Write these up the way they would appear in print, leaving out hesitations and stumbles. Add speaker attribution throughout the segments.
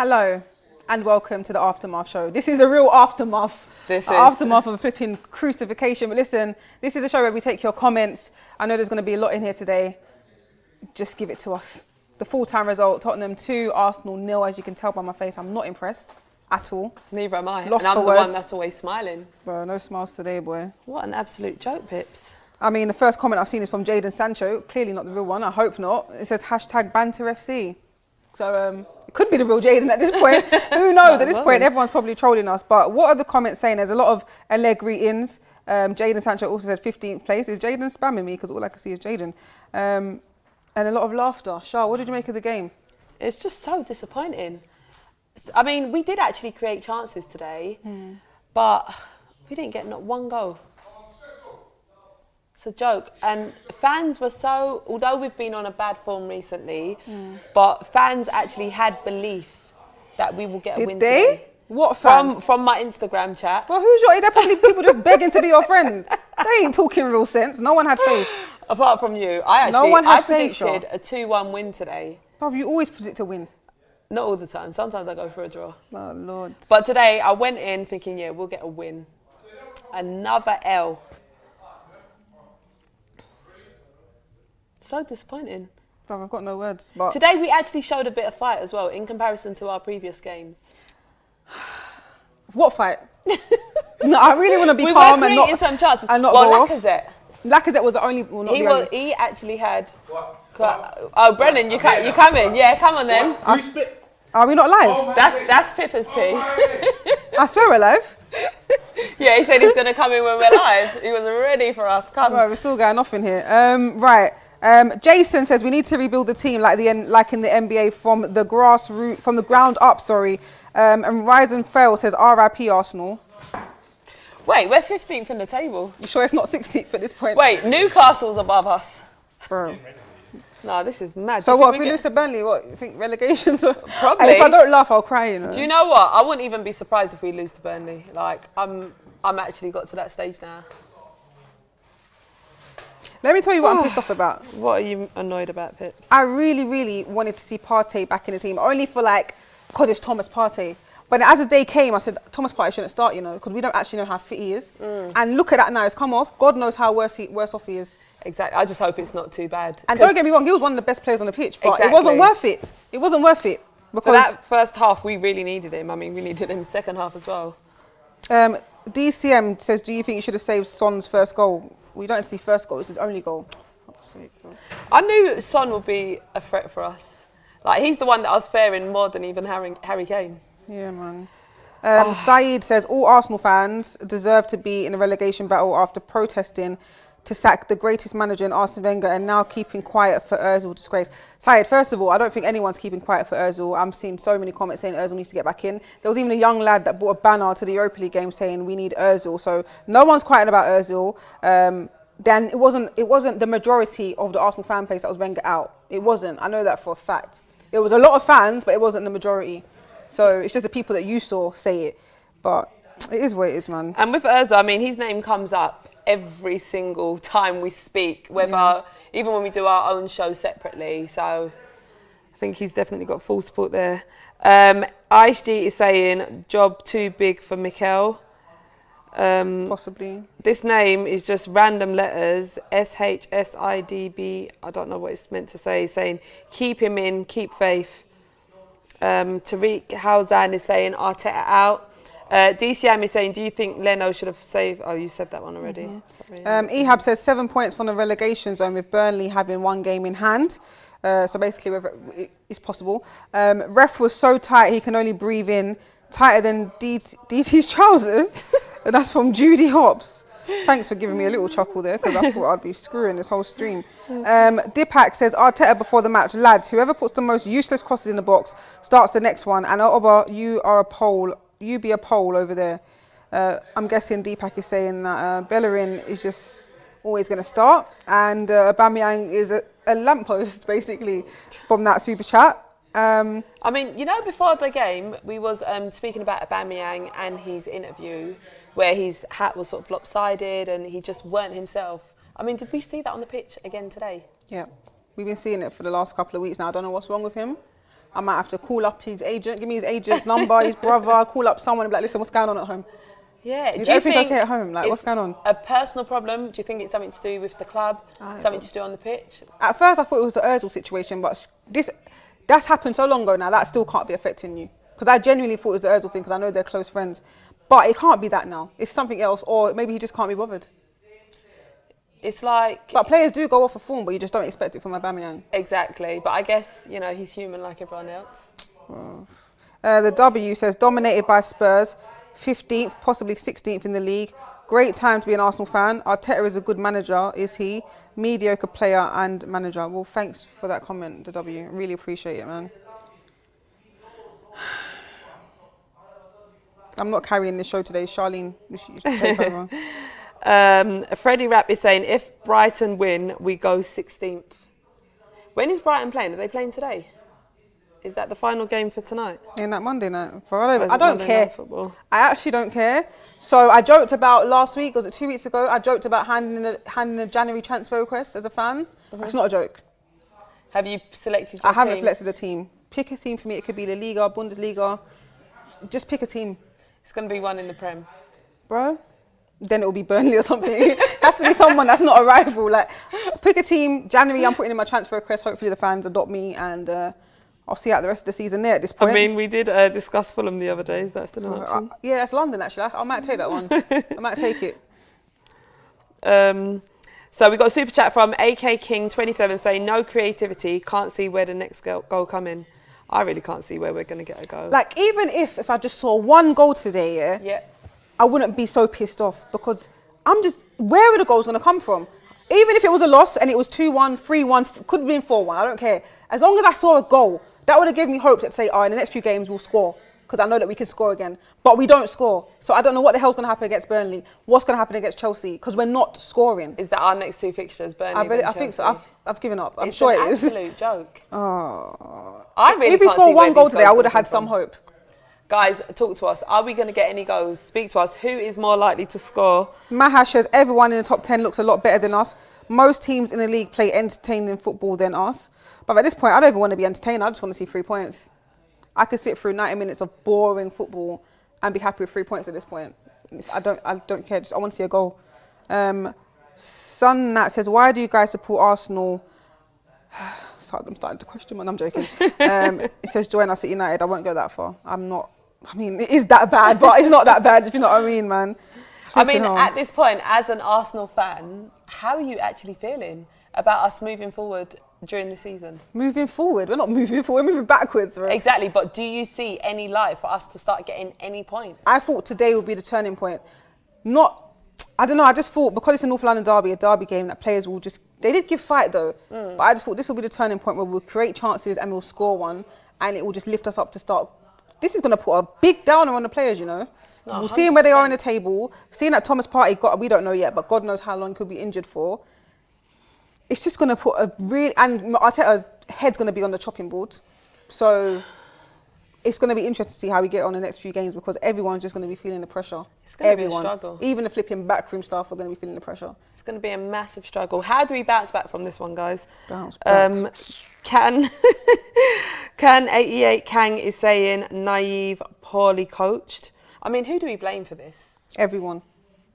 Speaker 1: Hello and welcome to the Aftermath show. This is a real aftermath. Aftermath of a flipping crucifixion. But listen, this is a show where we take your comments. I know there's going to be a lot in here today. Just give it to us. The full-time result, Tottenham 2, Arsenal 0. As you can tell by my face, I'm not impressed at all.
Speaker 2: Neither am I.
Speaker 1: Lost
Speaker 2: and I'm
Speaker 1: for
Speaker 2: the
Speaker 1: words.
Speaker 2: one that's always smiling.
Speaker 1: Bro, no smiles today, boy.
Speaker 2: What an absolute joke, Pips.
Speaker 1: I mean, the first comment I've seen is from Jadon Sancho. Clearly not the real one. I hope not. It says hashtag BanterFC. So it could be the real Jadon at this point. Who knows? At this point, everyone's probably trolling us. But what are the comments saying? There's a lot of Allegri ins. Jadon Sancho also said 15th place. Is Jadon spamming me? Because all I can see is Jadon. And a lot of laughter. Shah, what did you make of the game?
Speaker 2: It's just so disappointing. I mean, we did actually create chances today, but we didn't get not one goal. It's a joke. And fans were so, although we've been on a bad form recently, but fans actually had belief that we will get a win today.
Speaker 1: Did they? What fans?
Speaker 2: From my Instagram chat.
Speaker 1: Well, who's your... They're probably people just begging to be your friend. They ain't talking real sense. No one had faith.
Speaker 2: Apart from you. I predicted a 2-1 win today.
Speaker 1: Bruv, you always predict a win.
Speaker 2: Not all the time. Sometimes I go for a draw.
Speaker 1: Oh, Lord.
Speaker 2: But today I went in thinking, yeah, we'll get a win. Another L. So disappointing.
Speaker 1: Bruv, I've got no words. But
Speaker 2: today we actually showed a bit of fight as well in comparison to our previous games.
Speaker 1: What fight? No, I really want to be calm and not...
Speaker 2: some chances.
Speaker 1: And not
Speaker 2: well,
Speaker 1: go
Speaker 2: Lacazette.
Speaker 1: Lacazette was the only... Well, not the only.
Speaker 2: He actually had... Oh, Brennan, you come in. Yeah, come on then.
Speaker 1: Are we not live?
Speaker 2: That's Pippa's tea.
Speaker 1: I swear we're live.
Speaker 2: Yeah, he said he's going to come in when we're live. He was ready for us. Come.
Speaker 1: Right, we're still going off in here. Right. Jason says we need to rebuild the team like in the NBA from the ground up. And Rise and Fail says RIP Arsenal.
Speaker 2: Wait, we're 15th in the table.
Speaker 1: You sure it's not 16th at this point?
Speaker 2: Wait, Newcastle's above us.
Speaker 1: Bro.
Speaker 2: No, this is mad.
Speaker 1: So what, if we lose to Burnley, what, you think relegation?
Speaker 2: Probably.
Speaker 1: Hey, if I don't laugh, I'll cry, you know.
Speaker 2: Do you know what? I wouldn't even be surprised if we lose to Burnley. Like, I'm actually got to that stage now.
Speaker 1: Let me tell you what I'm pissed off about.
Speaker 2: What are you annoyed about, Pips?
Speaker 1: I really, really wanted to see Partey back in the team, only for because it's Thomas Partey. But as the day came, I said, Thomas Partey shouldn't start, you know, because we don't actually know how fit he is. And look at that now, it's come off. God knows how worse off he is.
Speaker 2: Exactly. I just hope it's not too bad.
Speaker 1: And don't get me wrong, he was one of the best players on the pitch, but it wasn't worth it. It wasn't worth it. Because
Speaker 2: for that first half, we really needed him. I mean, we needed him second half as well.
Speaker 1: DCM says, do you think you should have saved Son's first goal? We don't see first goal, it's his only goal.
Speaker 2: I knew Son would be a threat for us. Like, he's the one that I was fearing more than even Harry Kane.
Speaker 1: Yeah, man. Saeed says, all Arsenal fans deserve to be in a relegation battle after protesting to sack the greatest manager in Arsene Wenger and now keeping quiet for Ozil disgrace. Saeed, first of all, I don't think anyone's keeping quiet for Ozil. I'm seeing so many comments saying Ozil needs to get back in. There was even a young lad that brought a banner to the Europa League game saying we need Ozil. So no one's quiet about Ozil. Then it wasn't the majority of the Arsenal fan base that was Wenger out. It wasn't. I know that for a fact. It was a lot of fans, but it wasn't the majority. So it's just the people that you saw say it. But it is what it is, man.
Speaker 2: And with Ozil, I mean, his name comes up every single time we speak, even when we do our own show separately. So I think he's definitely got full support there. IHG is saying, job too big for Mikel.
Speaker 1: Possibly. This
Speaker 2: name is just random letters, SHSIDB, I don't know what it's meant to say, saying, keep him in, keep faith. Tariq Howzan is saying, Arteta out. DCM is saying, do you think Leno should have saved... Oh, you said that one already.
Speaker 1: Ehab says 7 points from the relegation zone with Burnley having one game in hand. So basically, it's possible. Ref was so tight, he can only breathe in. Tighter than DT's trousers. That's from Judy Hobbs. Thanks for giving me a little chuckle there, because I thought I'd be screwing this whole stream. Dipak says, Arteta before the match, lads, whoever puts the most useless crosses in the box starts the next one. And Oba, you are a pole. You be a pole over there. I'm guessing Deepak is saying that Bellerin is just always going to start. And Aubameyang is a lamppost, basically, from that super chat.
Speaker 2: I mean, you know, before the game, we was speaking about Aubameyang and his interview, where his hat was sort of lopsided and he just weren't himself. I mean, did we see that on the pitch again today?
Speaker 1: Yeah. We've been seeing it for the last couple of weeks now. I don't know what's wrong with him. I might have to call up his agent, give me his agent's number, his brother, call up someone and be like, listen, what's going on at home?
Speaker 2: Yeah.
Speaker 1: Is everything okay at home? Like, what's going on?
Speaker 2: A personal problem? Do you think it's something to do with the club? Something to do on the pitch?
Speaker 1: At first, I thought it was the Ozil situation, but that's happened so long ago now, that still can't be affecting you. Because I genuinely thought it was the Ozil thing, because I know they're close friends. But it can't be that now. It's something else, or maybe he just can't be bothered.
Speaker 2: It's like...
Speaker 1: But players do go off a form, but you just don't expect it from Aubameyang.
Speaker 2: Exactly. But I guess, you know, he's human like everyone else.
Speaker 1: The W says, dominated by Spurs, 15th, possibly 16th in the league. Great time to be an Arsenal fan. Arteta is a good manager, is he? Mediocre player and manager. Well, thanks for that comment, the W. Really appreciate it, man. I'm not carrying this show today. Charlene, you should take over.
Speaker 2: Freddie Rapp is saying, if Brighton win, we go 16th. When is Brighton playing? Are they playing today? Is that the final game for tonight?
Speaker 1: In that Monday night. I don't care. I actually don't care. So I joked about last week, was it 2 weeks ago? I joked about handing a January transfer request as a fan. That's not a joke.
Speaker 2: Have you selected your team?
Speaker 1: I haven't selected a team. Pick a team for me. It could be La Liga, Bundesliga. Just pick a team.
Speaker 2: It's going to be one in the Prem.
Speaker 1: Bro, then it will be Burnley or something. It has to be someone that's not a rival. Like, pick a team. January, I'm putting in my transfer request. Hopefully the fans adopt me, and I'll see out the rest of the season there at this point.
Speaker 2: I mean, we did discuss Fulham the other day. Is that still an option?
Speaker 1: Yeah, that's London, actually. I might take that one. I might take it.
Speaker 2: So we got a super chat from AK King 27 saying, no creativity, can't see where the next goal come in. I really can't see where we're going to get a goal.
Speaker 1: Like, even if I just saw one goal today,
Speaker 2: yeah,
Speaker 1: I wouldn't be so pissed off, because where are the goals going to come from? Even if it was a loss and it was 2-1, 3-1, could have been 4-1, I don't care. As long as I saw a goal, that would have given me hope to say, in the next few games we'll score, because I know that we can score again. But we don't score. So I don't know what the hell's going to happen against Burnley, what's going to happen against Chelsea, because we're not scoring.
Speaker 2: Is that our next two fixtures, Burnley
Speaker 1: I think so. I've given up. I'm
Speaker 2: it's
Speaker 1: sure
Speaker 2: an
Speaker 1: it is.
Speaker 2: Absolute joke.
Speaker 1: Oh.
Speaker 2: I really
Speaker 1: if we
Speaker 2: can't
Speaker 1: scored
Speaker 2: see where
Speaker 1: one goal
Speaker 2: these
Speaker 1: today,
Speaker 2: goals
Speaker 1: I would have
Speaker 2: come
Speaker 1: had some
Speaker 2: from.
Speaker 1: hope.
Speaker 2: Guys, talk to us. Are we going to get any goals? Speak to us. Who is more likely to score?
Speaker 1: Mahash says, everyone in the top 10 looks a lot better than us. Most teams in the league play entertaining football than us. But at this point, I don't even want to be entertained. I just want to see 3 points. I could sit through 90 minutes of boring football and be happy with 3 points at this point. I don't care. I want to see a goal. Sun Nat says, why do you guys support Arsenal? I'm starting to question, man. I'm joking. It says, join us at United. I won't go that far. It is that bad, but it's not that bad, if you know what I mean, man.
Speaker 2: I mean, at this point, as an Arsenal fan, how are you actually feeling about us moving forward during the season? Moving
Speaker 1: forward? We're not moving forward, we're moving backwards, right?
Speaker 2: Exactly, but do you see any light for us to start getting any points?
Speaker 1: I thought today would be the turning point. I don't know, I just thought, because it's a North London derby, a derby game, that players will just... They did give fight, though. But I just thought this will be the turning point where we'll create chances and we'll score one, and it will just lift us up to start. This is going to put a big downer on the players, you know? No, we'll see where they are in the table. Seeing that Thomas Partey we don't know yet, but God knows how long he could be injured for. It's just going to put a real... And Arteta's head's going to be on the chopping board. So it's going to be interesting to see how we get on the next few games, because everyone's just going to be feeling the pressure.
Speaker 2: It's going to be a struggle.
Speaker 1: Even the flipping backroom staff are going to be feeling the pressure.
Speaker 2: It's going to be a massive struggle. How do we bounce back from this one, guys?
Speaker 1: Bounce back.
Speaker 2: Can 88 Kang is saying, naive, poorly coached. I mean, who do we blame for this?
Speaker 1: Everyone.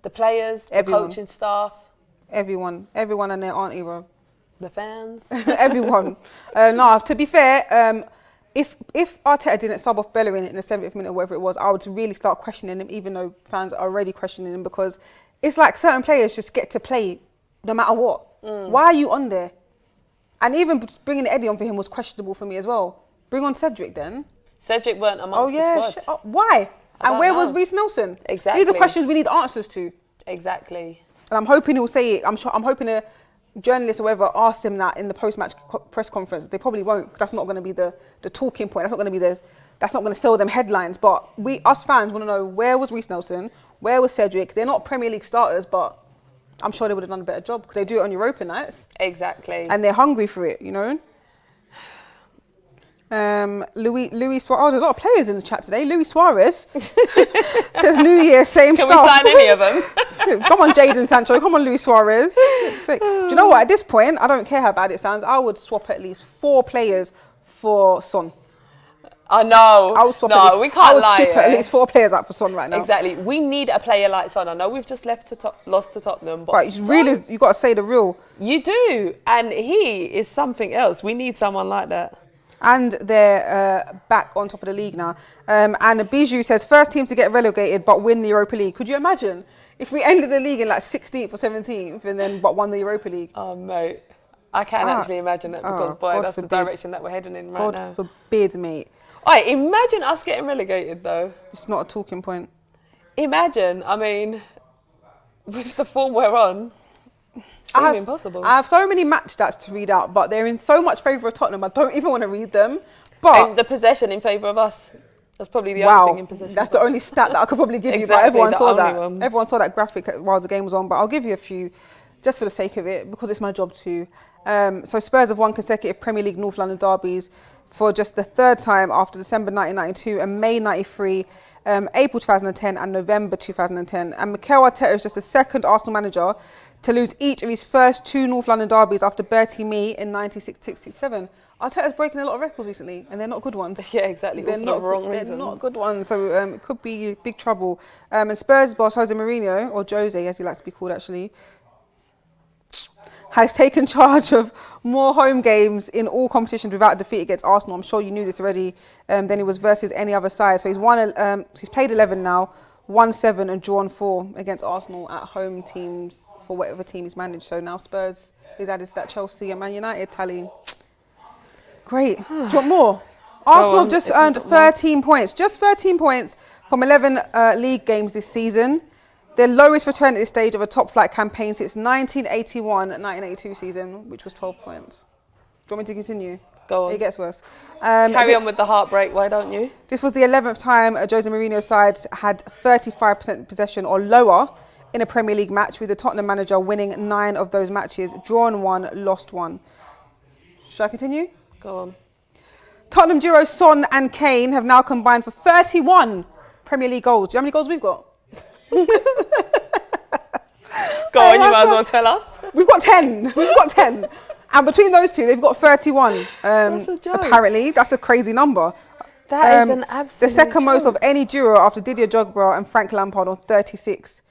Speaker 2: The players, the coaching staff?
Speaker 1: Everyone and their auntie, bro.
Speaker 2: The fans?
Speaker 1: Everyone. No, to be fair, if Arteta didn't sub off Bellerin in the 70th minute or whatever it was, I would really start questioning him, even though fans are already questioning him, because it's like certain players just get to play no matter what. Why are you on there? And even just bringing Eddie on for him was questionable for me as well. Bring on Cedric then.
Speaker 2: Cedric weren't amongst the squad.
Speaker 1: Why? And where was Reece Nelson?
Speaker 2: Exactly.
Speaker 1: These are questions we need answers to.
Speaker 2: Exactly.
Speaker 1: And I'm hoping he'll say it. I'm hoping a journalist or whoever asks him that in the post-match press conference. They probably won't, because that's not going to be the talking point. That's not going to sell them headlines. But us fans want to know, where was Reece Nelson? Where was Cedric? They're not Premier League starters, but I'm sure they would have done a better job, because they do it on Europa nights.
Speaker 2: Exactly.
Speaker 1: And they're hungry for it, you know? Luis Suarez. Oh, there's a lot of players in the chat today. Luis Suarez says, New Year, same stuff.
Speaker 2: Can we sign any of them?
Speaker 1: Come on, Jadon Sancho. Come on, Luis Suarez. Do you know what? At this point, I don't care how bad it sounds. I would swap at least 4 players for Son.
Speaker 2: I know.
Speaker 1: I would swap
Speaker 2: we can't
Speaker 1: I would
Speaker 2: lie.
Speaker 1: ship at least 4 players out for Son right now.
Speaker 2: Exactly. We need a player like Son. I know we've just lost to Tottenham, but
Speaker 1: But really, you got to say the real.
Speaker 2: You do, and he is something else. We need someone like that.
Speaker 1: And they're back on top of the league now. And Bijou says, first team to get relegated but win the Europa League. Could you imagine if we ended the league in like 16th or 17th and then but won the Europa League?
Speaker 2: Oh, mate. I can't actually imagine that because, boy,
Speaker 1: God
Speaker 2: that's
Speaker 1: forbid.
Speaker 2: the direction that we're heading in right now.
Speaker 1: God forbid, mate.
Speaker 2: All right, imagine us getting relegated, though.
Speaker 1: It's not a talking point.
Speaker 2: Imagine, I mean, with the form we're on, it's impossible.
Speaker 1: I have so many match stats to read out, but they're in so much favour of Tottenham, I don't even want to read them. But
Speaker 2: and the possession in favour of us. That's probably the only thing in possession.
Speaker 1: That's the only stat that I could probably give you, but everyone saw that. Everyone saw that graphic while the game was on, but I'll give you a few just for the sake of it, because it's my job too. So Spurs have won consecutive Premier League North London derbies for just the third time after December 1992 and May 93, April 2010 and November 2010. And Mikel Arteta is just the second Arsenal manager to lose each of his first 2 North London derbies after Bertie Mee in 1967. Arteta's breaking a lot of records recently, and they're not good ones.
Speaker 2: Yeah, exactly.
Speaker 1: They're
Speaker 2: not wrong reasons.
Speaker 1: They're not good ones, so it could be big trouble. And Spurs boss Jose Mourinho, or Jose as he likes to be called actually, has taken charge of more home games in all competitions without defeat against Arsenal. I'm sure you knew this already. Than he was versus any other side. So he's played 11 now, won 7 and drawn 4 against Arsenal at home teams for whatever team he's managed. So now Spurs is added to that Chelsea and Man United tally. Great. Do you want more? Arsenal have just earned 13 points. Just 13 points from 11 league games this season. Their lowest return at this stage of a top-flight campaign since 1981-1982 season, which was 12 points. Do you want me to continue?
Speaker 2: Go on.
Speaker 1: It gets worse.
Speaker 2: Carry on with the heartbreak, why don't you?
Speaker 1: This was the 11th time a Jose Mourinho side had 35% possession or lower in a Premier League match, with the Tottenham manager winning 9 of those matches, drawn 1, lost 1. Shall I continue?
Speaker 2: Go on.
Speaker 1: Tottenham duo Son and Kane have now combined for 31 Premier League goals. Do you know how many goals we've got?
Speaker 2: Go on, you might as well tell us.
Speaker 1: We've got 10. We've got 10. And between those two, they've got 31.
Speaker 2: That's a joke.
Speaker 1: Apparently, that's a crazy number.
Speaker 2: That is an absolute
Speaker 1: the second most
Speaker 2: joke.
Speaker 1: of any duo after Didier Drogba and Frank Lampard on 36.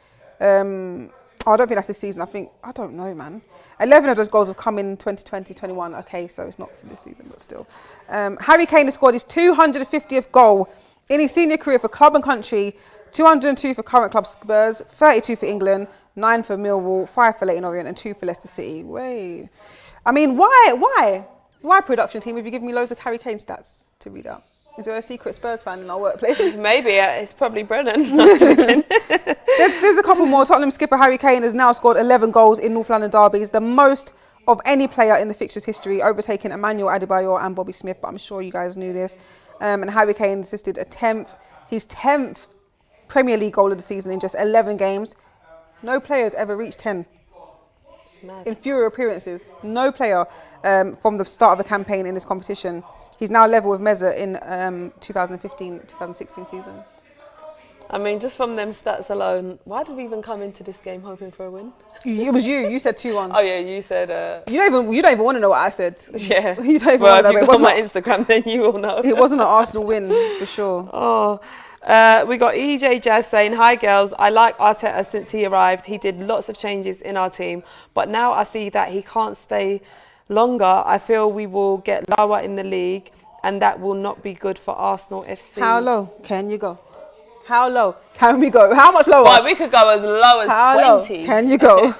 Speaker 1: I don't think that's this season. I don't know, man. 11 of those goals have come in 2020-21. Okay, so it's not for this season, but still. Harry Kane has scored his 250th goal in his senior career for club and country. 202 for current club Spurs, 32 for England, 9 for Millwall, 5 for Leyton Orient and 2 for Leicester City. Wait. I mean, why? Why, production team, have you given me loads of Harry Kane stats to read out? Is there a secret Spurs fan in our workplace?
Speaker 2: Maybe, it's probably Brennan. Not joking.
Speaker 1: There's a couple more. Tottenham skipper Harry Kane has now scored 11 goals in North London derbies, the most of any player in the fixtures history, overtaking Emmanuel Adebayor and Bobby Smith, but I'm sure you guys knew this. And Harry Kane assisted his 10th Premier League goal of the season in just 11 games. No players ever reached 10 in fewer appearances. No player from the start of the campaign in this competition. He's now level with Meza in 2015-2016 season.
Speaker 2: I mean, just from them stats alone, why did we even come into this game hoping for a win?
Speaker 1: It was you. You said 2-1.
Speaker 2: Oh yeah, you said.
Speaker 1: You don't even want to know what I said.
Speaker 2: Yeah.
Speaker 1: You don't even
Speaker 2: well,
Speaker 1: want to know.
Speaker 2: if you go on my Instagram, then you will know.
Speaker 1: It wasn't an Arsenal win for sure.
Speaker 2: Oh. We got EJ Jazz saying, hi girls, I like Arteta since he arrived. He did lots of changes in our team, but now I see that he can't stay longer. I feel we will get lower in the league and that will not be good for Arsenal FC.
Speaker 1: How low can you go? How low can we go? How much lower?
Speaker 2: Well, we could go as low as
Speaker 1: How
Speaker 2: 20.
Speaker 1: Low can you go?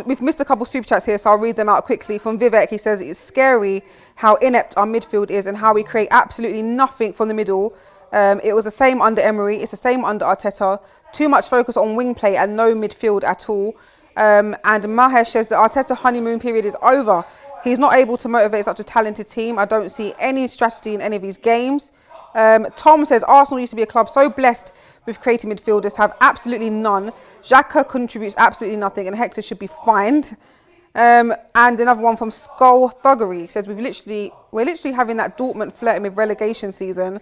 Speaker 1: We've missed a couple super chats here, so I'll read them out quickly. From Vivek, he says, it's scary how inept our midfield is and how we create absolutely nothing from the middle. It was the same under Emery. It's the same under Arteta. Too much focus on wing play and no midfield at all. And Mahesh says the Arteta honeymoon period is over. He's not able to motivate such a talented team. I don't see any strategy in any of his games. Tom says Arsenal used to be a club so blessed with creative midfielders to have absolutely none. Xhaka contributes absolutely nothing and Hector should be fined. And another one from Skull Thuggery says we're literally having that Dortmund flirting with relegation season.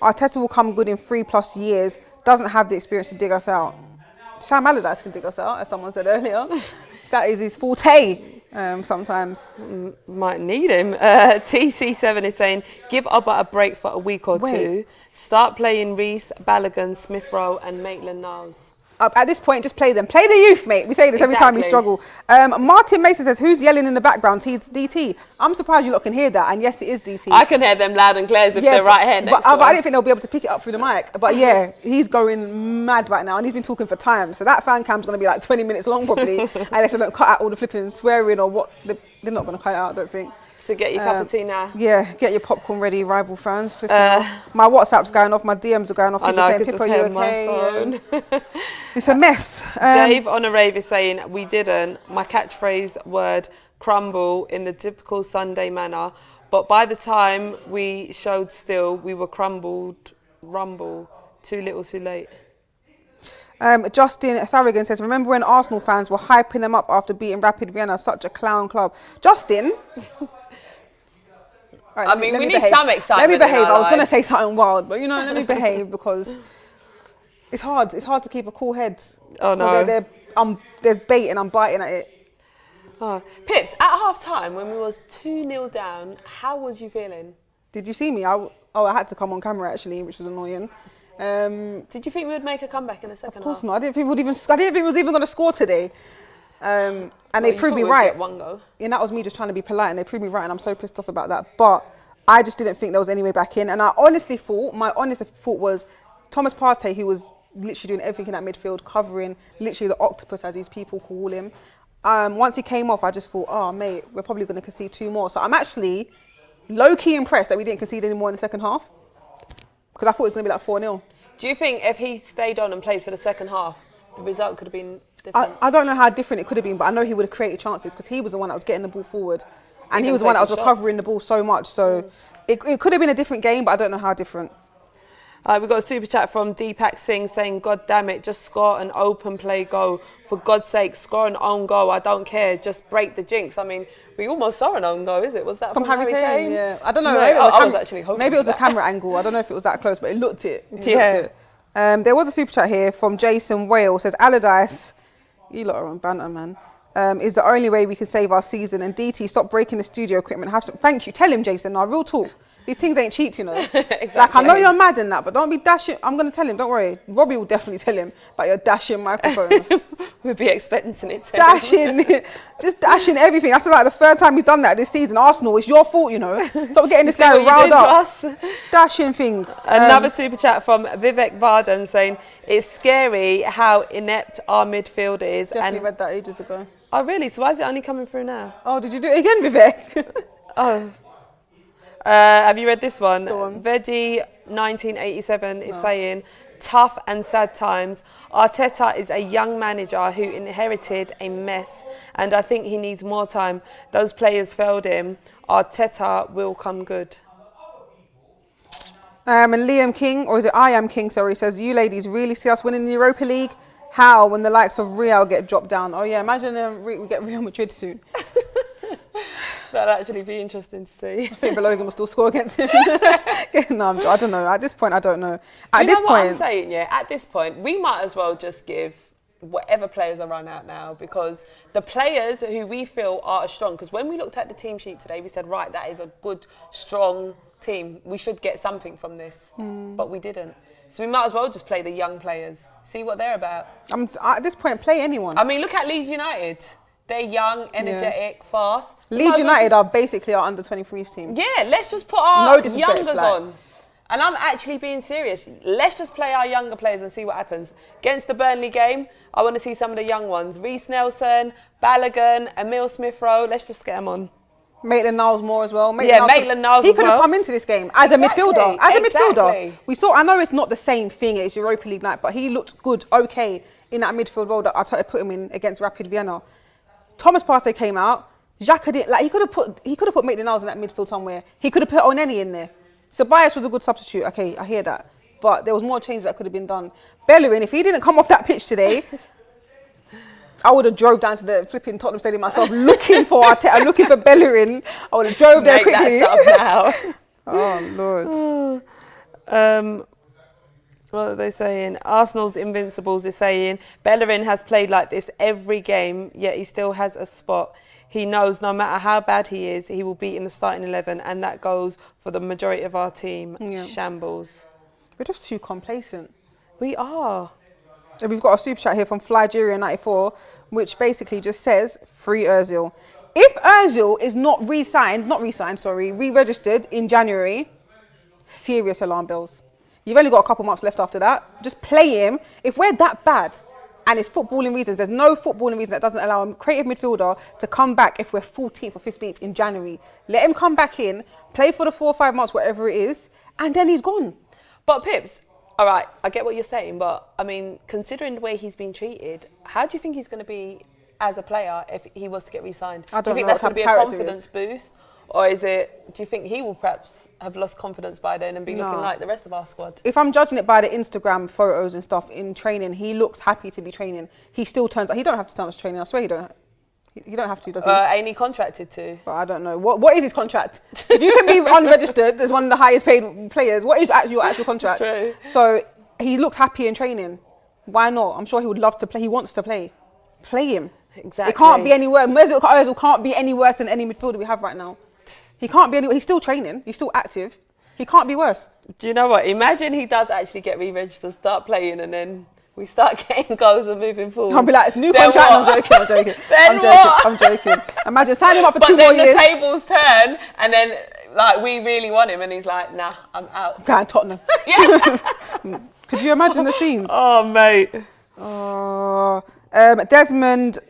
Speaker 1: Arteta will come good in 3+ years. Doesn't have the experience to dig us out. Sam Allardyce can dig us out, as someone said earlier. That is his forte. sometimes.
Speaker 2: Might need him. TC7 is saying, give Oba a break for a week or two. Start playing Reece, Balogun, Smith Rowe and Maitland-Niles.
Speaker 1: At this point, just play them. Play the youth, mate. We say this every time we struggle. Martin Mason says, who's yelling in the background? DT. I'm surprised you lot can hear that. And yes, it is DT.
Speaker 2: I can hear them loud and clear as if they're right here next to us.
Speaker 1: I don't think they'll be able to pick it up through the mic. But yeah, he's going mad right now. And he's been talking for time. So that fan cam's going to be like 20 minutes long probably. Unless they don't cut out all the flipping swearing or what. They're not going to cut it out, I don't think.
Speaker 2: So get your cup of tea now.
Speaker 1: Yeah, get your popcorn ready, rival fans. My WhatsApp's going off, my DMs are going off. People saying, Pippa, you okay? It's a mess.
Speaker 2: Dave on a rave is saying, we didn't. My catchphrase word, crumble, in the typical Sunday manner. But by the time we showed still, we were rumble. Too little, too late.
Speaker 1: Justin Tharagan says, remember when Arsenal fans were hyping them up after beating Rapid Vienna, such a clown club. Justin... Right,
Speaker 2: I mean, we need some excitement.
Speaker 1: Let me behave. I was going to say something wild, but you know, let me behave because it's hard. It's hard to keep a cool head.
Speaker 2: Oh no.
Speaker 1: There's bait and I'm biting at it.
Speaker 2: Oh. Pips, at half time when we was 2-0 down, how was you feeling?
Speaker 1: Did you see me? I had to come on camera actually, which was annoying.
Speaker 2: Did you think we would make a comeback in the second half?
Speaker 1: Of course not. I didn't think we was even going to score today. And they proved me right.
Speaker 2: Get one go.
Speaker 1: And that was me just trying to be polite, and they proved me right, and I'm so pissed off about that. But I just didn't think there was any way back in. And my honest thought was Thomas Partey, who was literally doing everything in that midfield, covering literally the octopus, as these people call him. Once he came off, I just thought, oh, mate, we're probably going to concede 2 more. So I'm actually low-key impressed that we didn't concede any more in the second half, because I thought it was going to be like 4-0.
Speaker 2: Do you think if he stayed on and played for the second half, the result could have been different?
Speaker 1: I don't know how different it could have been, but I know he would have created chances because he was the one that was getting the ball forward. And he was the one that was recovering the ball so much. So it could have been a different game, but I don't know how different.
Speaker 2: We've got a super chat from Deepak Singh saying, God damn it, just score an open play goal. For God's sake, score an own goal. I don't care. Just break the jinx. I mean, we almost saw an own goal, is it? Was that from Harry Kane?
Speaker 1: Yeah. I don't know.
Speaker 2: No, I was actually hoping
Speaker 1: maybe it was
Speaker 2: that.
Speaker 1: a camera angle. I don't know if it was that close, but it looked it.
Speaker 2: Yeah.
Speaker 1: There was a super chat here from Jason Whale. Says, Allardyce, you lot are on banter, man, is the only way we can save our season. And DT, stop breaking the studio equipment. Thank you. Tell him, Jason. Now, real talk. These things ain't cheap, you know.
Speaker 2: Exactly.
Speaker 1: Like, I know you're mad in that, but don't be dashing. I'm going to tell him, don't worry. Robbie will definitely tell him about your dashing microphones.
Speaker 2: We'll be expecting it to.
Speaker 1: Dashing, just dashing everything. That's like the 3rd time he's done that this season. Arsenal, it's your fault, you know. Stop getting this guy riled up. Dashing things.
Speaker 2: Another super chat from Vivek Vardan saying, it's scary how inept our midfield is.
Speaker 1: Definitely read that ages ago.
Speaker 2: Oh, really? So why is it only coming through now?
Speaker 1: Oh, did you do it again, Vivek?
Speaker 2: Oh. Have you read this one?
Speaker 1: Go on.
Speaker 2: Vedi 1987 is saying, tough and sad times. Arteta is a young manager who inherited a mess, and I think he needs more time. Those players failed him. Arteta will come good.
Speaker 1: And Liam King, or is it I Am King, sorry, says, you ladies really see us winning the Europa League? How, when the likes of Real get dropped down? Oh yeah, imagine we get Real Madrid soon.
Speaker 2: That'd actually be interesting to see.
Speaker 1: I think Balogun will still score against him. No, I don't know. At this point, I don't know.
Speaker 2: At this point, I'm saying, yeah, at this point, we might as well just give whatever players are run out now, because the players who we feel are strong, because when we looked at the team sheet today, we said, right, that is a good, strong team. We should get something from this, but we didn't. So we might as well just play the young players, see what they're about.
Speaker 1: At this point, play anyone.
Speaker 2: I mean, look at Leeds United. They're young, energetic, fast.
Speaker 1: Leeds United are basically our under-23s team.
Speaker 2: Yeah, let's just put our youngers on. And I'm actually being serious. Let's just play our younger players and see what happens. Against the Burnley game, I want to see some of the young ones. Reece Nelson, Balogun, Emil Smith-Rowe. Let's just get them on.
Speaker 1: Maitland-Niles more as well.
Speaker 2: Maitland-Niles
Speaker 1: He could have come into this game as a midfielder. As a midfielder. I know it's not the same thing as Europa League night, but he looked good, okay, in that midfield role that I put him in against Rapid Vienna. Thomas Partey came out. Xhaka did, he could have put Maitland-Niles in that midfield somewhere. He could have put Oneni in there. Ceballos was a good substitute. Okay, I hear that, but there was more changes that could have been done. Bellerin, if he didn't come off that pitch today, I would have drove down to the flipping Tottenham Stadium myself, looking for Arteta, looking for Bellerin. I would have drove there quickly.
Speaker 2: That now.
Speaker 1: Oh Lord.
Speaker 2: What are they saying? Arsenal's Invincibles is saying, Bellerin has played like this every game, yet he still has a spot. He knows no matter how bad he is, he will be in the starting 11, and that goes for the majority of our team.
Speaker 1: Yeah.
Speaker 2: Shambles.
Speaker 1: We're just too complacent.
Speaker 2: We are.
Speaker 1: And we've got a super chat here from Flygeria94, which basically just says, free Ozil. If Ozil is not re-registered in January, serious alarm bells. You've only got a couple months left after that. Just play him. If we're that bad, and it's footballing reasons, there's no footballing reason that doesn't allow a creative midfielder to come back if we're 14th or 15th in January. Let him come back in, play for the 4 or 5 months, whatever it is, and then he's gone.
Speaker 2: But Pips, all right, I get what you're saying, but I mean, considering the way he's been treated, how do you think he's going to be as a player if he was to get re-signed? Do you think that's going to be a confidence boost? Or do you think he will perhaps have lost confidence by then and be looking like the rest of our squad?
Speaker 1: If I'm judging it by the Instagram photos and stuff in training, he looks happy to be training. He still turns up. He don't have to turn up to training. I swear he don't. You don't have to, does he?
Speaker 2: Ain't he contracted to?
Speaker 1: But I don't know. What is his contract? If you can be unregistered as one of the highest paid players, what is your actual contract?
Speaker 2: True.
Speaker 1: So he looks happy in training. Why not? I'm sure he would love to play. He wants to play. Play him.
Speaker 2: Exactly.
Speaker 1: It can't be any worse. Mesut Ozil can't be any worse than any midfielder we have right now. He can't be any. He's still training. He's still active. He can't be worse.
Speaker 2: Do you know what? Imagine he does actually get re-registered, start playing, and then we start getting goals and moving forward.
Speaker 1: I'll be like, it's new
Speaker 2: Then
Speaker 1: contract.
Speaker 2: what?
Speaker 1: I'm joking.
Speaker 2: Then
Speaker 1: I'm joking. Imagine signing him up for
Speaker 2: But
Speaker 1: 2 more
Speaker 2: then the
Speaker 1: years.
Speaker 2: tables turn, and then like we really want him, and he's like, nah, I'm out.
Speaker 1: Going Tottenham.
Speaker 2: Yeah.
Speaker 1: Could you imagine the scenes?
Speaker 2: Oh, mate.
Speaker 1: Desmond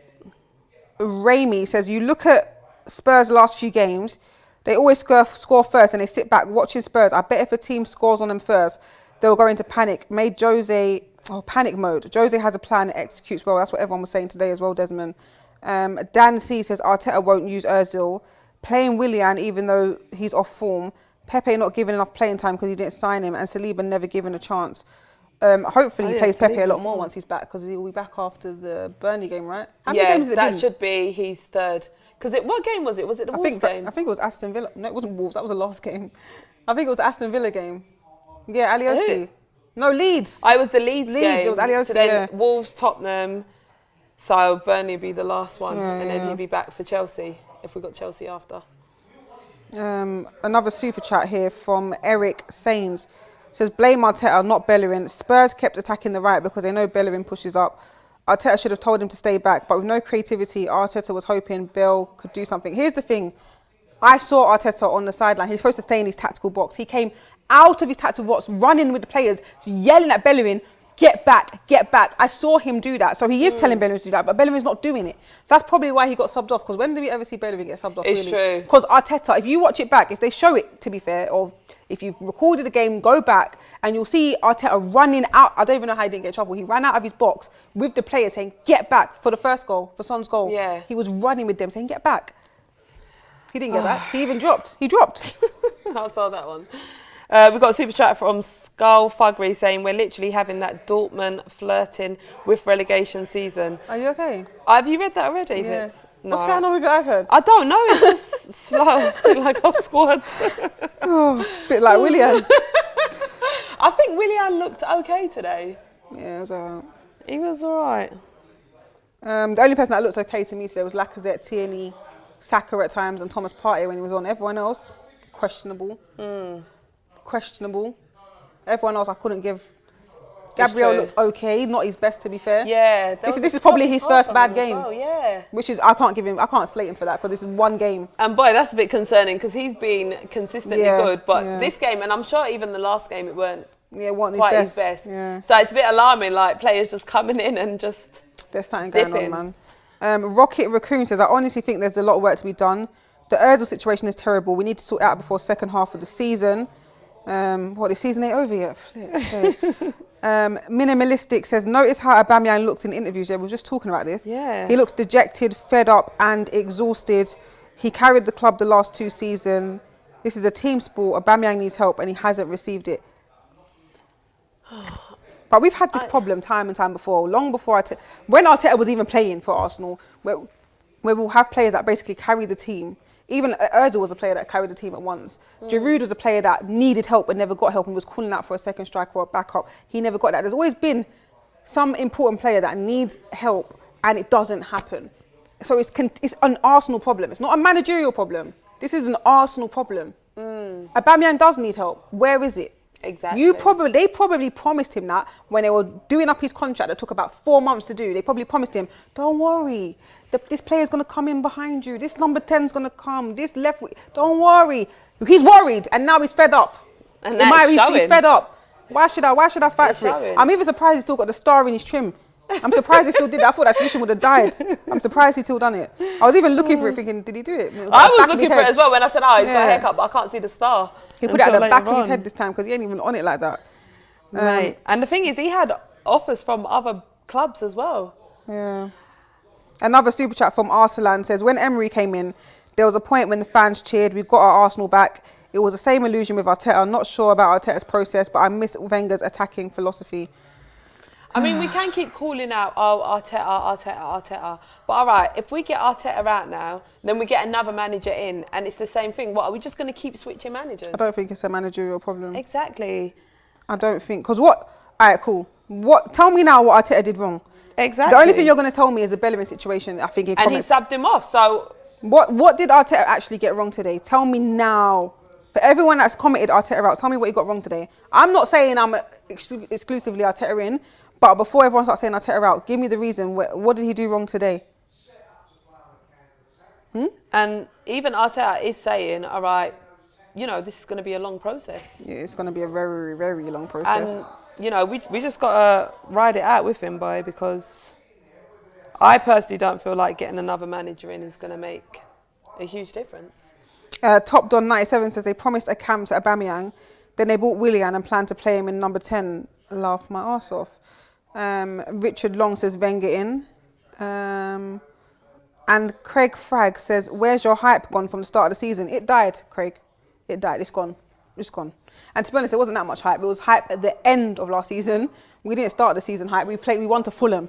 Speaker 1: Ramey says, you look at Spurs' last few games, they always score first and they sit back watching Spurs. I bet if a team scores on them first, they'll go into panic. Panic mode. Jose has a plan and executes well. That's what everyone was saying today as well, Desmond. Dan C says, Arteta won't use Ozil. Playing Willian even though he's off form. Pepe not given enough playing time because he didn't sign him. And Saliba never given a chance. Hopefully he plays Pepe a lot more once he's back because he'll be back after the Burnley game, right? How many games has it been?
Speaker 2: That should be his third. Because what game was it? Was it the Wolves game?
Speaker 1: I think it was Aston Villa. No, it wasn't Wolves. That was the last game. I think it was Aston Villa game. Yeah, Alioski. No, Leeds.
Speaker 2: It was the Leeds game.
Speaker 1: It was Alioski,
Speaker 2: so then Wolves, Tottenham. So Burnley would be the last one. And then he'd be back for Chelsea if we got Chelsea after.
Speaker 1: Another super chat here from Eric Sains. Says, blame Arteta, not Bellerin. Spurs kept attacking the right because they know Bellerin pushes up. Arteta should have told him to stay back, but with no creativity, Arteta was hoping Bell could do something. Here's the thing. I saw Arteta on the sideline. He's supposed to stay in his tactical box. He came out of his tactical box, running with the players, yelling at Bellerin, get back, get back. I saw him do that. So he is telling Bellerin to do that, but Bellerin's not doing it. So that's probably why he got subbed off, because when do we ever see Bellerin get subbed off?
Speaker 2: It's true.
Speaker 1: Because Arteta, if you watch it back, if they show it, to be fair, or if you've recorded the game, go back and you'll see Arteta running out. I don't even know how he didn't get in trouble. He ran out of his box with the players saying, get back for the first goal, for Son's goal.
Speaker 2: Yeah.
Speaker 1: He was running with them saying, get back. He didn't get back. He even dropped. He dropped.
Speaker 2: I saw that one. We've got a super chat from Skull Fuggery saying we're literally having that Dortmund flirting with relegation season.
Speaker 1: Are you okay?
Speaker 2: Have you read that already,
Speaker 1: Yeah.
Speaker 2: Pips? No.
Speaker 1: What's going on with your iPad?
Speaker 2: I don't know. It's just slow, like our squad.
Speaker 1: A bit like Willian.
Speaker 2: I think Willian looked okay today.
Speaker 1: Yeah, it was alright.
Speaker 2: He was alright.
Speaker 1: The only person that looked okay to me today was Lacazette, Tierney, Saka at times, and Thomas Partey when he was on. Everyone else, questionable. Questionable. Everyone else I couldn't give. Gabriel looked okay, not his best to be fair.
Speaker 2: Yeah.
Speaker 1: This is probably his first bad game.
Speaker 2: Well, yeah.
Speaker 1: Which is, I can't slate him for that because this is one game.
Speaker 2: And boy, that's a bit concerning because he's been consistently good. But
Speaker 1: yeah.
Speaker 2: this game, and I'm sure even the last game, it weren't
Speaker 1: quite
Speaker 2: his best.
Speaker 1: Yeah.
Speaker 2: So it's a bit alarming, like players just coming in and just
Speaker 1: there's something going on, man. Rocket Raccoon says, I honestly think there's a lot of work to be done. The Ozil situation is terrible. We need to sort it out before second half of the season. The season ain't over yet. Minimalistic says, notice how Aubameyang looks in interviews. Yeah, we were just talking about this.
Speaker 2: Yeah.
Speaker 1: He looks dejected, fed up and exhausted. He carried the club the last 2 seasons. This is a team sport. Aubameyang needs help and he hasn't received it. But we've had this problem time and time before, long before when Arteta was even playing for Arsenal, where we'll have players that basically carry the team. Even Ozil was a player that carried the team at once. Giroud was a player that needed help and never got help and was calling out for a second striker or a backup. He never got that. There's always been some important player that needs help and it doesn't happen. So it's an Arsenal problem. It's not a managerial problem. This is an Arsenal problem. Aubameyang does need help. Where is it?
Speaker 2: Exactly.
Speaker 1: They probably promised him that when they were doing up his contract that took about 4 months to do. They probably promised him, don't worry, this player's going to come in behind you. This number 10's going to come. This left, don't worry. He's worried and now he's fed up.
Speaker 2: And now
Speaker 1: he's fed up. Why should I fight for it? I'm even surprised he's still got the star in his trim. I'm surprised he still did that. I thought that tradition would have died. I'm surprised he still done it. I was even looking for it thinking, did he do it?
Speaker 2: I was looking for it as well when I said, he's got a haircut, but I can't see the star.
Speaker 1: He put it at the back of his head this time because he ain't even on it like that.
Speaker 2: Right. And the thing is, he had offers from other clubs as well.
Speaker 1: Yeah. Another super chat from Arsalan says, when Emery came in, there was a point when the fans cheered, we got our Arsenal back. It was the same illusion with Arteta. I'm not sure about Arteta's process, but I miss Wenger's attacking philosophy.
Speaker 2: I mean, we can keep calling out, Arteta. But all right, if we get Arteta out now, then we get another manager in, and it's the same thing. What, are we just going to keep switching managers?
Speaker 1: I don't think it's a managerial problem.
Speaker 2: Exactly.
Speaker 1: I don't think, because what? All right, cool. Tell me now what Arteta did wrong.
Speaker 2: Exactly.
Speaker 1: The only thing you're going to tell me is the Bellerin situation. I think
Speaker 2: and he subbed him off. So
Speaker 1: what did Arteta actually get wrong today? Tell me now. For everyone that's commented Arteta out, tell me what he got wrong today. I'm not saying I'm exclusively Arteta in. But before everyone starts saying Arteta out, give me the reason. What did he do wrong today?
Speaker 2: And even Arteta is saying, all right, this is going to be a long process.
Speaker 1: Yeah, it's going to be a very, very long process.
Speaker 2: And, we just got to ride it out with him, boy, because I personally don't feel like getting another manager in is going to make a huge difference.
Speaker 1: Top Don 97 says they promised a camp to Aubameyang, then they bought Willian and planned to play him in number 10. Laugh my arse off. Richard Long says Wenger in. And Craig Frag says, where's your hype gone from the start of the season? It died, Craig. It died. It's gone. It's gone. And to be honest, there wasn't that much hype. It was hype at the end of last season. We didn't start the season hype. We won to Fulham.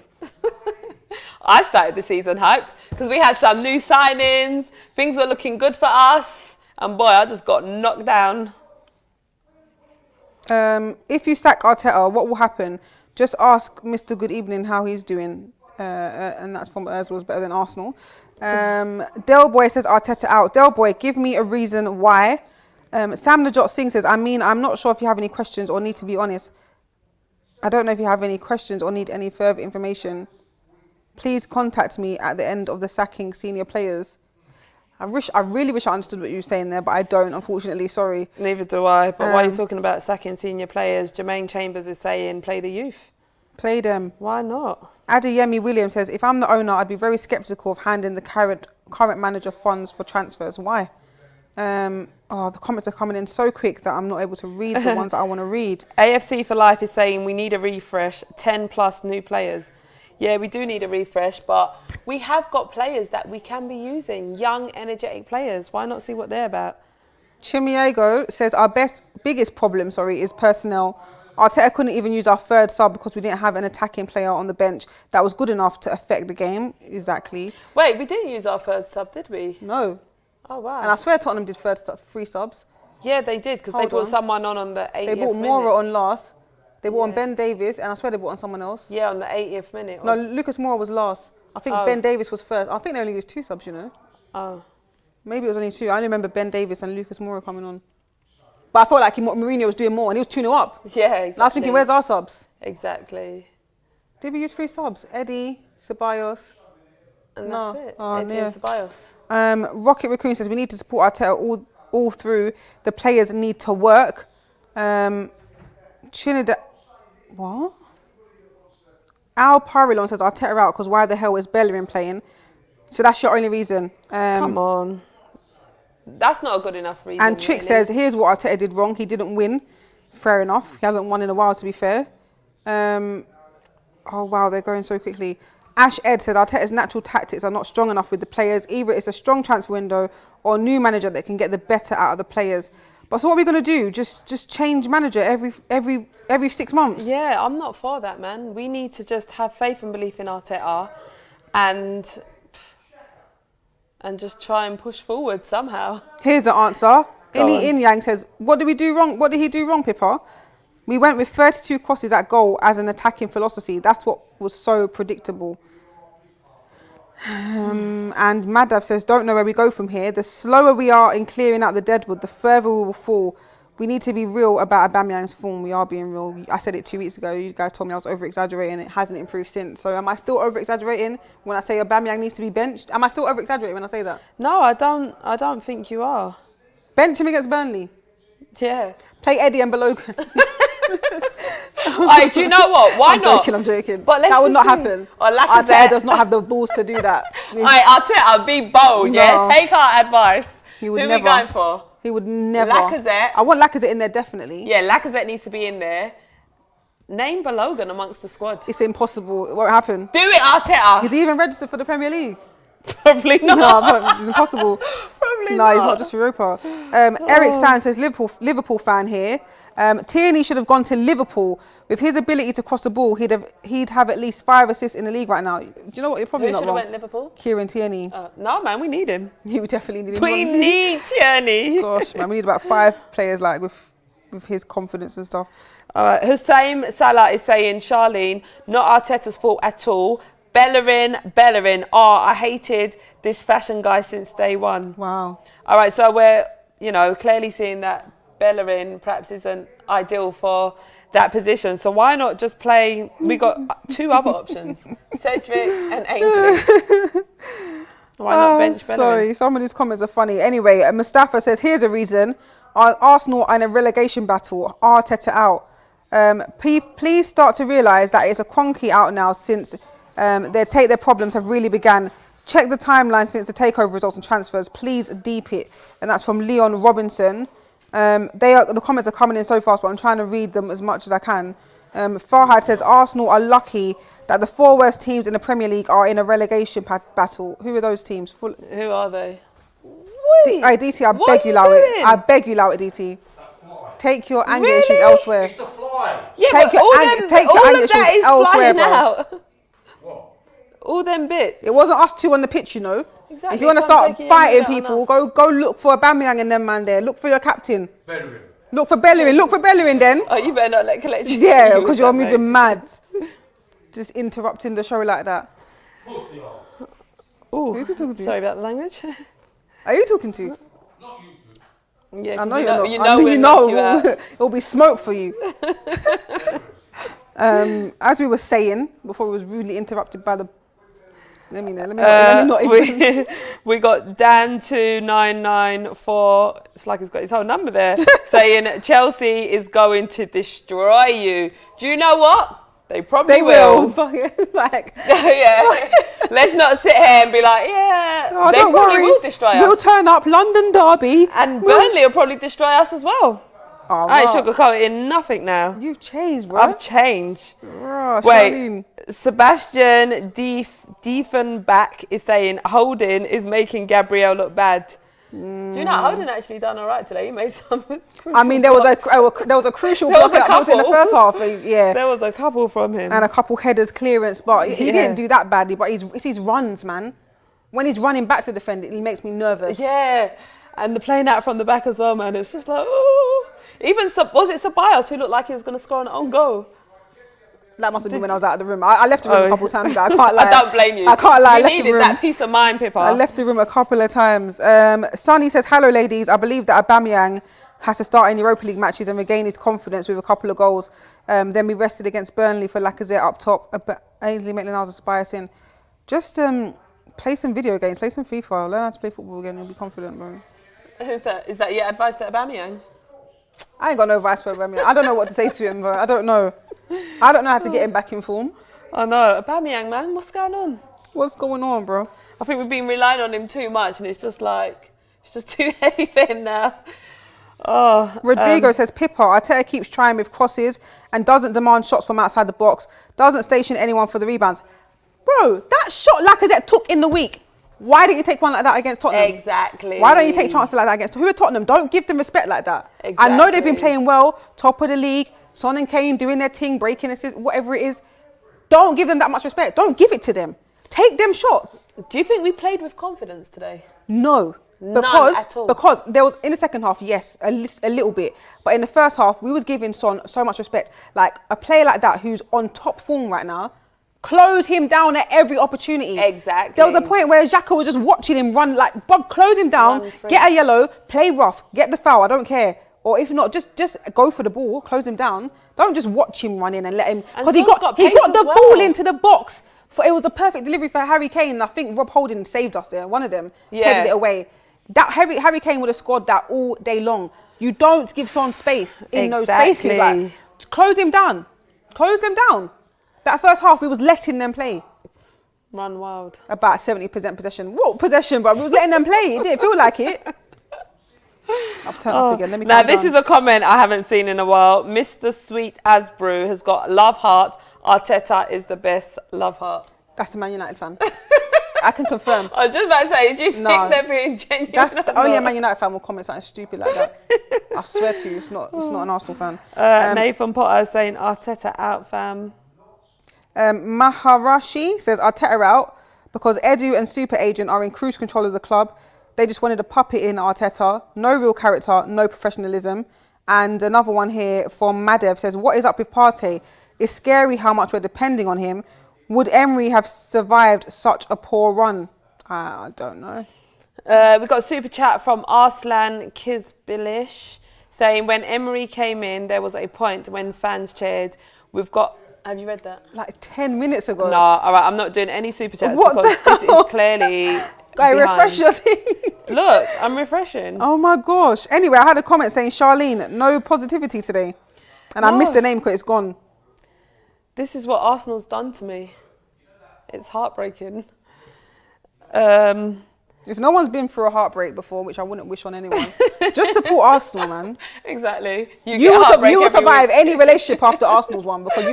Speaker 2: I started the season hyped because we had some new signings. Things were looking good for us. And boy, I just got knocked down.
Speaker 1: If you sack Arteta, what will happen? Just ask Mr. Good Evening how he's doing. And that's from Ozil's better than Arsenal. Del Boy says Arteta out. Del Boy, give me a reason why. Sam Najot Singh says, I'm not sure if you have any questions or need to be honest. I don't know if you have any questions or need any further information. Please contact me at the end of the sacking senior players. I really wish I understood what you were saying there, but I don't, unfortunately, sorry.
Speaker 2: Neither do I, but why are you talking about sacking senior players? Jermaine Chambers is saying play the youth.
Speaker 1: Play them.
Speaker 2: Why not?
Speaker 1: Adeyemi Williams says, if I'm the owner, I'd be very sceptical of handing the current manager funds for transfers. Why? The comments are coming in so quick that I'm not able to read the ones that I want to read.
Speaker 2: AFC for Life is saying we need a refresh, 10 plus new players. Yeah, we do need a refresh, but we have got players that we can be using, young, energetic players. Why not see what they're about?
Speaker 1: Chimiego says our biggest problem, is personnel. Arteta couldn't even use our third sub because we didn't have an attacking player on the bench that was good enough to affect the game. Exactly.
Speaker 2: Wait, we didn't use our third sub, did we?
Speaker 1: No.
Speaker 2: Oh, wow.
Speaker 1: And I swear Tottenham did three subs.
Speaker 2: Yeah, they did, because they brought someone on the 80th minute.
Speaker 1: They brought Moura on last. They brought on Ben Davies, and I swear they brought on someone else.
Speaker 2: Yeah, on the 80th minute.
Speaker 1: No, Lucas Moura was last. I think Ben Davies was first. I think they only used 2 subs,
Speaker 2: Oh.
Speaker 1: Maybe it was only 2. I only remember Ben Davies and Lucas Moura coming on. But I felt like Mourinho was doing more, and he was 2-0 up.
Speaker 2: Yeah, exactly.
Speaker 1: And I was thinking, where's our subs?
Speaker 2: Exactly.
Speaker 1: Did we use 3 subs? Eddie, Ceballos.
Speaker 2: And that's it. Eddie and Ceballos.
Speaker 1: Rocket Raccoon says we need to support Arteta all through. The players need to work. Trinidad... What? Al Parilon says Arteta out because why the hell is Bellerin playing? So that's your only reason.
Speaker 2: Come on. That's not a good enough reason.
Speaker 1: And Trick says, here's what Arteta did wrong. He didn't win. Fair enough. He hasn't won in a while, to be fair. Oh, wow, they're going so quickly. Ash Ed said Arteta's natural tactics are not strong enough with the players. Either it's a strong transfer window or a new manager that can get the better out of the players. But so what are we going to do? Just change manager every 6 months?
Speaker 2: Yeah, I'm not for that, man. We need to just have faith and belief in Arteta and just try and push forward somehow.
Speaker 1: Here's the answer. In Yang says, what did we do wrong? What did he do wrong, Pippa? We went with 32 crosses at goal as an attacking philosophy. That's what was so predictable. And Madav says, don't know where we go from here. The slower we are in clearing out the deadwood, the further we will fall. We need to be real about Aubameyang's form. We are being real. I said it 2 weeks ago. You guys told me I was over-exaggerating. It hasn't improved since. So am I still over-exaggerating when I say Aubameyang needs to be benched? Am I still over-exaggerating when I say that?
Speaker 2: No, I don't think you are.
Speaker 1: Bench him against Burnley.
Speaker 2: Yeah.
Speaker 1: Play Eddie and Belogan.
Speaker 2: Do you know what? Why not?
Speaker 1: I'm joking.
Speaker 2: But
Speaker 1: that would not happen.
Speaker 2: Or
Speaker 1: Arteta does not have the balls to do that.
Speaker 2: Arteta, be bold, yeah? Take our advice.
Speaker 1: Who are
Speaker 2: we going for?
Speaker 1: He would never.
Speaker 2: Lacazette.
Speaker 1: I want Lacazette in there, definitely.
Speaker 2: Yeah, Lacazette needs to be in there. Name Belogan amongst the squad.
Speaker 1: It's impossible. It won't happen.
Speaker 2: Do it, Arteta.
Speaker 1: Is he even registered for the Premier League?
Speaker 2: Probably not.
Speaker 1: No, it's impossible.
Speaker 2: Probably
Speaker 1: no,
Speaker 2: not.
Speaker 1: He's not just Europa. Eric Sand says, Liverpool fan here. Tierney should have gone to Liverpool. With his ability to cross the ball, he'd have at least 5 assists in the league right now. Do you know what? You're probably
Speaker 2: Who
Speaker 1: not
Speaker 2: should
Speaker 1: wrong.
Speaker 2: have went Liverpool?
Speaker 1: Kieran Tierney.
Speaker 2: No, man, we need him.
Speaker 1: You definitely need him.
Speaker 2: We need Tierney.
Speaker 1: Gosh, man, we need about 5 players like with his confidence and stuff.
Speaker 2: All right, Hussein Salah is saying, Charlene, not Arteta's fault at all. Bellerin. Oh, I hated this fashion guy since day one.
Speaker 1: Wow.
Speaker 2: All right, so we're, clearly seeing that Bellerin perhaps isn't ideal for that position. So why not just play? We got 2 other options, Cedric and Ainsley. Why not bench Bellerin?
Speaker 1: Sorry, some of these comments are funny. Anyway, Mustafa says, here's a reason. Arsenal are in a relegation battle. Arteta out. Please start to realise that it's a Kroenke out now since their problems have really began. Check the timeline since the takeover results and transfers. Please deep it. And that's from Leon Robinson. The comments are coming in so fast, but I'm trying to read them as much as I can. Farhad says, Arsenal are lucky that the 4 worst teams in the Premier League are in a relegation battle. Who are those teams?
Speaker 2: Who are they?
Speaker 1: DT, I beg you, allow it. I beg you, allow it, DT. Take your anger issues elsewhere.
Speaker 3: It's the fly.
Speaker 2: Yeah,
Speaker 1: take your
Speaker 2: all
Speaker 1: anger
Speaker 2: of that
Speaker 1: issues
Speaker 2: is
Speaker 1: elsewhere,
Speaker 2: flying
Speaker 1: bro.
Speaker 2: out.
Speaker 3: What?
Speaker 2: All them bits.
Speaker 1: It wasn't us 2 on the pitch,
Speaker 2: Exactly.
Speaker 1: If you want to start fighting people, go look for Aubameyang and them man there. Look for your captain.
Speaker 3: Bellerin.
Speaker 1: Look for Bellerin then.
Speaker 2: Oh, you better not let Kelechi.
Speaker 1: Yeah, because you're moving mad. Just interrupting the show like that.
Speaker 2: Ooh,
Speaker 1: Who's he talking to?
Speaker 2: sorry about the language.
Speaker 1: Are you talking to?
Speaker 3: Not you.
Speaker 2: Yeah,
Speaker 1: I know you're not.
Speaker 2: You
Speaker 1: I
Speaker 2: know,
Speaker 1: know
Speaker 2: we'll
Speaker 1: you
Speaker 2: knock you
Speaker 1: know.
Speaker 2: out.
Speaker 1: It'll be smoke for you. As we were saying before, we was rudely interrupted by the. Let me not even.
Speaker 2: We got Dan2994. It's like he's got his whole number there, saying Chelsea is going to destroy you. Do you know what? They probably will.
Speaker 1: Like,
Speaker 2: yeah. Let's not sit here and be like, yeah.
Speaker 1: Oh,
Speaker 2: they
Speaker 1: don't
Speaker 2: probably
Speaker 1: worry.
Speaker 2: will destroy us.
Speaker 1: We'll turn up London Derby.
Speaker 2: And Burnley will probably destroy us as well.
Speaker 1: Oh,
Speaker 2: I ain't
Speaker 1: right.
Speaker 2: sugarcoating nothing now.
Speaker 1: You've changed, bro.
Speaker 2: I've changed.
Speaker 1: Right,
Speaker 2: Wait,
Speaker 1: Charlene.
Speaker 2: Sebastian Diefenbach is saying Holden is making Gabriel look bad. Do you know Holden actually done all right today? He made some.
Speaker 1: I mean, there was a crucial block that was in the first half. Yeah,
Speaker 2: there was a couple from him
Speaker 1: and a couple headers clearance, but he didn't do that badly. But it's his runs, man. When he's running back to defend it, he makes me nervous.
Speaker 2: Yeah, and the playing out from the back as well, man. It's just like, oh. Even was it Ceballos who looked like he was going to score an own goal?
Speaker 1: That must have been when I was out of the room. I left the room a couple of times. I can't lie.
Speaker 2: I don't blame you.
Speaker 1: I can't lie.
Speaker 2: You needed that peace of mind, Pippa.
Speaker 1: I left the room a couple of times. Sonny says, hello, ladies. I believe that Aubameyang has to start in Europa League matches and regain his confidence with a couple of goals. Then we rested against Burnley for Lacazette up top. Ainsley Maitland-Niles bias in. Just play some video games. Play some FIFA. Learn how to play football again. You'll be confident, bro.
Speaker 2: Is that your advice to Aubameyang?
Speaker 1: I ain't got no advice for Aubameyang. I don't know what to say to him, bro. I don't know. I don't know how to get him back in form.
Speaker 2: I know. Aubameyang, man, what's going on?
Speaker 1: What's going on, bro?
Speaker 2: I think we've been relying on him too much and it's just too heavy for him now. Oh,
Speaker 1: Rodrigo says, Pippa, Arteta keeps trying with crosses and doesn't demand shots from outside the box, doesn't station anyone for the rebounds. Bro, that shot Lacazette took in the week. Why didn't you take one like that against Tottenham?
Speaker 2: Exactly.
Speaker 1: Why don't you take chances like that against who are Tottenham? Don't give them respect like that.
Speaker 2: Exactly.
Speaker 1: I know they've been playing well, top of the league, Son and Kane doing their thing, breaking assists, whatever it is. Don't give them that much respect. Don't give it to them. Take them shots.
Speaker 2: Do you think we played with confidence today?
Speaker 1: No.
Speaker 2: None at all.
Speaker 1: Because there was, in the second half, yes, a little bit. But in the first half, we was giving Son so much respect. Like, a player like that who's on top form right now Close him down at every opportunity.
Speaker 2: Exactly.
Speaker 1: There was a point where Xhaka was just watching him run, like, bruv, close him down, get a yellow, play rough, get the foul, I don't care. Or if not, just go for the ball, close him down. Don't just watch him run in and let him, because he got the ball into the box. It was a perfect delivery for Harry Kane, and I think Rob Holding saved us there. One of them headed it away. That Harry Kane would have scored that all day long. You don't give someone space in those spaces. Like, close him down. Close them down. That first half, we was letting them play.
Speaker 2: Run wild.
Speaker 1: About 70% possession. What possession, bro? We was letting them play. It didn't feel like it. I've turned up again. Let me
Speaker 2: now, this is a comment I haven't seen in a while. Mr. Sweet Asbrew has got love heart. Arteta is the best love heart.
Speaker 1: That's a Man United fan. I can confirm.
Speaker 2: I was just about to say, do you think they're being genuine?
Speaker 1: That's only a Man United fan will comment something stupid like that. I swear to you, it's not an Arsenal fan.
Speaker 2: Nathan Potter is saying Arteta out, fam.
Speaker 1: Maharashi says Arteta out because Edu and Super Agent are in cruise control of the club. They just wanted to puppet in Arteta. No real character, no professionalism. And another one here from Madev says, what is up with Partey? It's scary how much we're depending on him. Would Emery have survived such a poor run? I don't know.
Speaker 2: We got a super chat from Arslan Kizbilish saying when Emery came in, there was a point when fans cheered. We've got... Have you read that?
Speaker 1: Like 10 minutes ago.
Speaker 2: No, all right, I'm not doing any super chats
Speaker 1: What
Speaker 2: because this is clearly
Speaker 1: Guy, refresh your thing.
Speaker 2: Look, I'm refreshing.
Speaker 1: Oh my gosh. Anyway, I had a comment saying, Charlene, no positivity today. And I missed the name because it's gone.
Speaker 2: This is what Arsenal's done to me. It's heartbreaking.
Speaker 1: If no one's been through a heartbreak before, which I wouldn't wish on anyone, just support Arsenal, man.
Speaker 2: Exactly.
Speaker 1: You will survive any relationship after Arsenal's one because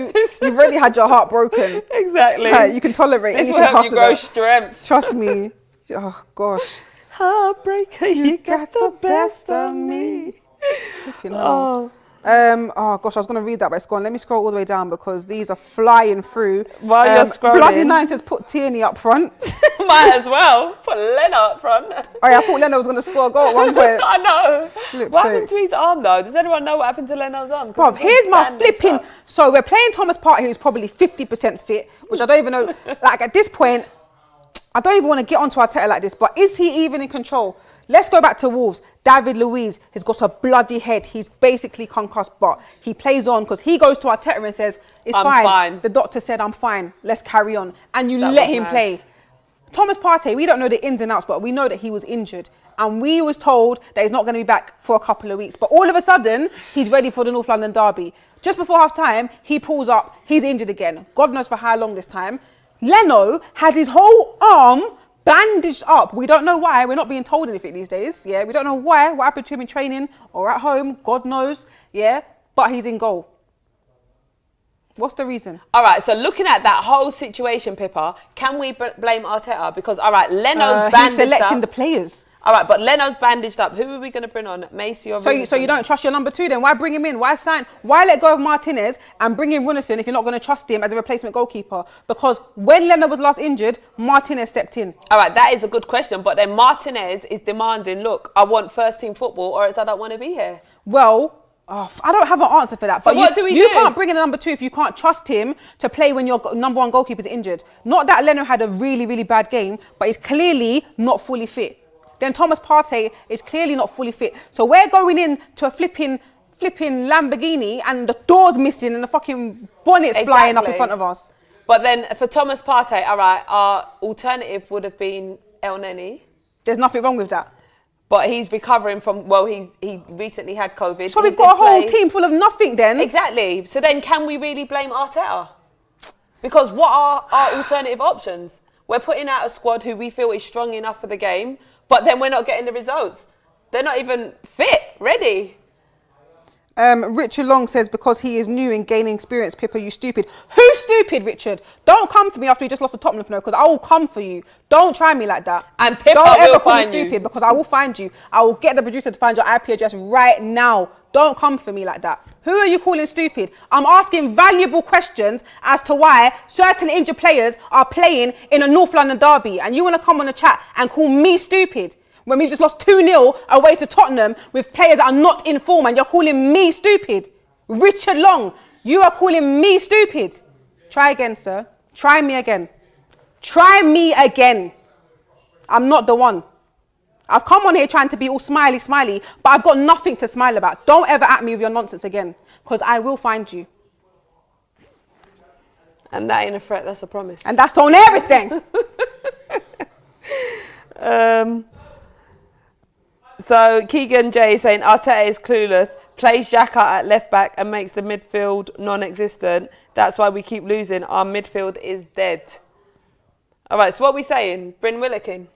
Speaker 1: you've already had your heart broken.
Speaker 2: Exactly.
Speaker 1: You can tolerate
Speaker 2: this
Speaker 1: anything
Speaker 2: will help
Speaker 1: after
Speaker 2: you grow
Speaker 1: that.
Speaker 2: strength.
Speaker 1: Trust me. Oh, gosh.
Speaker 2: Heartbreaker, you got the best of me.
Speaker 1: Oh gosh, I was going to read that, but it's gone. Let me scroll all the way down because these are flying through.
Speaker 2: While you're scrolling.
Speaker 1: Bloody Nine says put Tierney up front.
Speaker 2: Might as well. Put Leno up front.
Speaker 1: Oh yeah, I thought Leno was going to score a goal at one point.
Speaker 2: I know. What happened to his arm though? Does anyone know what happened to Leno's arm?
Speaker 1: Bro, here's my flipping... So we're playing Thomas Partey, who's probably 50% fit, which I don't even know. Like at this point, I don't even want to get onto Arteta like this, but is he even in control? Let's go back to Wolves. David Luiz has got a bloody head. He's basically concussed, but he plays on because he goes to Arteta and says, it's fine. The doctor said, I'm fine. Let's carry on. And you let him play. Thomas Partey, we don't know the ins and outs, but we know that he was injured. And we was told that he's not going to be back for a couple of weeks. But all of a sudden, he's ready for the North London derby. Just before half-time, he pulls up. He's injured again. God knows for how long this time. Leno had his whole arm bandaged up. We don't know why. We're not being told anything these days. Yeah, we don't know why. What happened to him in training or at home? God knows. Yeah, but he's in goal. What's the reason? All
Speaker 2: right, so looking at that whole situation, Pippa, can we blame Arteta? Because, all right, Leno's bandaged
Speaker 1: he's selecting the players.
Speaker 2: All right, but Leno's bandaged up. Who are we going to bring on? Macy or Runarsson?
Speaker 1: So you don't trust your number two then? Why bring him in? Why let go of Martinez and bring in Runarsson if you're not going to trust him as a replacement goalkeeper? Because when Leno was last injured, Martinez stepped in.
Speaker 2: All right, that is a good question. But then Martinez is demanding, look, I want first team football or else I don't want to be here.
Speaker 1: Well... I don't have an answer for that.
Speaker 2: So but what do we do?
Speaker 1: You can't bring in a number two if you can't trust him to play when your number one goalkeeper is injured. Not that Leno had a really, really bad game, but he's clearly not fully fit. Then Thomas Partey is clearly not fully fit. So we're going in to a flipping Lamborghini and the door's missing and the fucking bonnet's flying up in front of us.
Speaker 2: But then for Thomas Partey, all right, our alternative would have been El Neni.
Speaker 1: There's nothing wrong with that.
Speaker 2: But he's recovering from, well, he recently had COVID.
Speaker 1: So we've got a whole team full of nothing then.
Speaker 2: Exactly. So then can we really blame Arteta? Because what are our alternative options? We're putting out a squad who we feel is strong enough for the game, but then we're not getting the results. They're not even fit, ready.
Speaker 1: Richard Long says, because he is new and gaining experience, Pippa, you stupid. Who's stupid, Richard? Don't come for me after you just lost to Tottenham, because I will come for you. Don't try me like that.
Speaker 2: And Pippa
Speaker 1: don't
Speaker 2: will
Speaker 1: ever call
Speaker 2: find
Speaker 1: me stupid
Speaker 2: you.
Speaker 1: Because I will find you. I will get the producer to find your IP address right now. Don't come for me like that. Who are you calling stupid? I'm asking valuable questions as to why certain injured players are playing in a North London derby. And you want to come on the chat and call me stupid? When we've just lost 2-0 away to Tottenham with players that are not in form and you're calling me stupid. Richard Long, you are calling me stupid. Try again, sir. Try me again. Try me again. I'm not the one. I've come on here trying to be all smiley, but I've got nothing to smile about. Don't ever at me with your nonsense again, because I will find you.
Speaker 2: And that ain't a threat, that's a promise.
Speaker 1: And that's on everything.
Speaker 2: So Keegan J is saying Arteta is clueless, plays Xhaka at left back and makes the midfield non-existent. That's why we keep losing. Our midfield is dead. All right, so what are we saying? Bryn Willikin?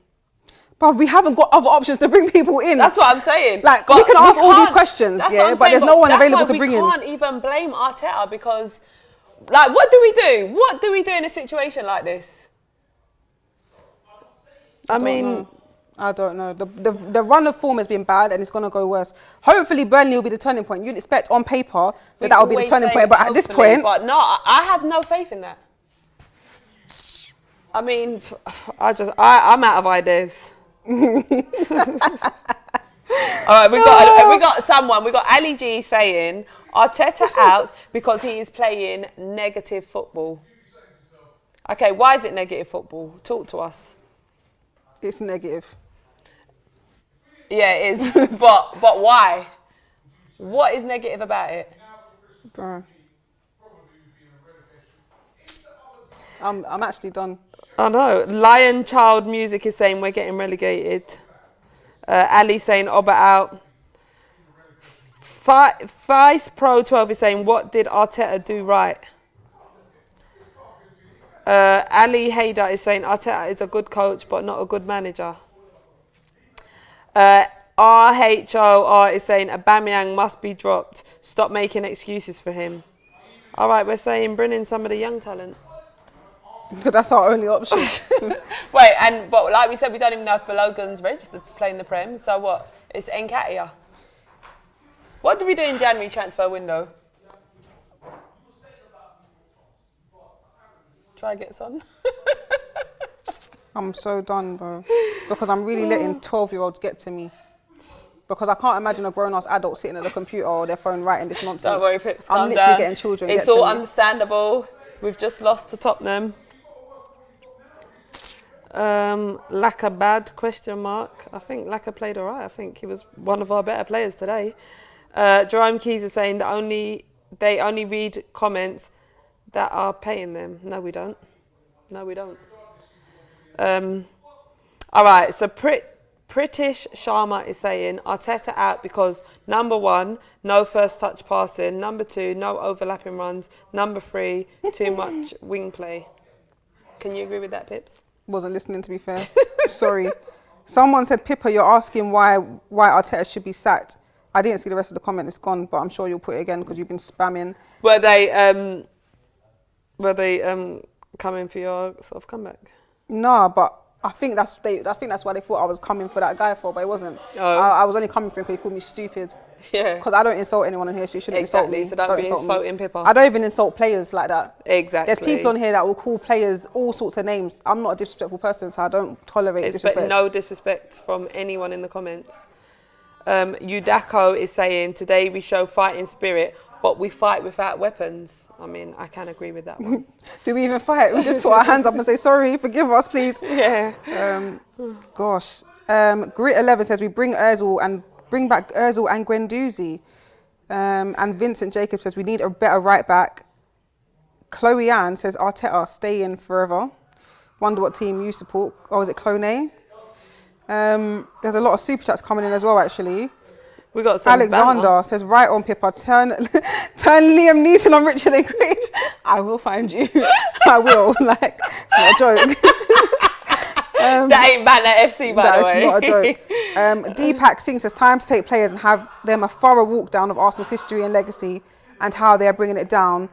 Speaker 1: But we haven't got other options to bring people in.
Speaker 2: That's what I'm saying.
Speaker 1: Like, we can ask all these questions, yeah, but there's no one available to bring in.
Speaker 2: We can't even blame Arteta because, like, what do we do? What do we do in a situation like this? I mean...
Speaker 1: I don't know. The run of form has been bad and it's going to go worse. Hopefully Burnley will be the turning point. You'd expect on paper that will be the turning point. But at this point...
Speaker 2: But no, I have no faith in that. I mean, I'm out of ideas. All right, we got someone. We got Ali G saying Arteta out because he is playing negative football. Okay, why is it negative football? Talk to us.
Speaker 1: It's negative.
Speaker 2: Yeah, it is. but why? What is negative about it?
Speaker 1: Bro. I'm actually done.
Speaker 2: I know. Lion Child Music is saying we're getting relegated. Ali saying Oba out. Vice Pro 12 is saying what did Arteta do right? Ali Hader is saying Arteta is a good coach but not a good manager. RHOR is saying Aubameyang must be dropped. Stop making excuses for him. All right, we're saying bring in some of the young talent.
Speaker 1: Because that's our only option.
Speaker 2: Wait, but like we said, we don't even know if Balogun's registered for playing the Prem. So what? It's Nketiah. What do we do in January transfer window? Try and get Son.
Speaker 1: I'm so done, bro. Because I'm really letting 12-year-olds get to me. Because I can't imagine a grown-ass adult sitting at the computer or their phone writing this nonsense.
Speaker 2: Don't worry, Pips,
Speaker 1: I'm
Speaker 2: calm
Speaker 1: literally
Speaker 2: down.
Speaker 1: getting children.
Speaker 2: It's all understandable. We've just lost to Tottenham. Laka bad ? I think Laka played all right. I think he was one of our better players today. Jerome Keys is saying that they only read comments that are paying them. No, we don't. All right, so Pritish Sharma is saying Arteta out because number 1, no first touch passing. Number 2, no overlapping runs. Number 3, too much wing play. Can you agree with that, Pips?
Speaker 1: Wasn't listening, to be fair. Sorry. Someone said, Pippa, you're asking why Arteta should be sacked. I didn't see the rest of the comment. It's gone, but I'm sure you'll put it again because you've been spamming.
Speaker 2: Were they coming for your sort of comeback?
Speaker 1: No, but I think that's why they thought I was coming for that guy for, but it wasn't. Oh. I was only coming for him because he called me stupid.
Speaker 2: Yeah.
Speaker 1: Because I don't insult anyone in here, so you shouldn't insult me.
Speaker 2: So don't be insulting Pippa.
Speaker 1: I don't even insult players like that.
Speaker 2: Exactly.
Speaker 1: There's people on here that will call players all sorts of names. I'm not a disrespectful person, so I don't tolerate disrespect.
Speaker 2: No disrespect from anyone in the comments. Udako is saying, today we show fighting spirit, but we fight without weapons. I mean, I can agree with that one.
Speaker 1: Do we even fight? We just put our hands up and say, sorry, forgive us, please.
Speaker 2: Yeah.
Speaker 1: Gosh. Grit11 says, we bring back Ozil and Guendouzi. And Vincent Jacob says, we need a better right back. Chloe Ann says, Arteta, stay in forever. Wonder what team you support. Oh, is it Clone? There's a lot of super chats coming in as well, actually.
Speaker 2: We got some
Speaker 1: Alexander
Speaker 2: banter.
Speaker 1: says, right on, Pippa, turn Liam Neeson on Richard and Grace. I will find you. I will. Like, it's not a joke.
Speaker 2: That ain't Banner FC, by the way.
Speaker 1: That's not a joke. Deepak Singh says, time to take players and have them a thorough walk down of Arsenal's history and legacy and how they are bringing it down.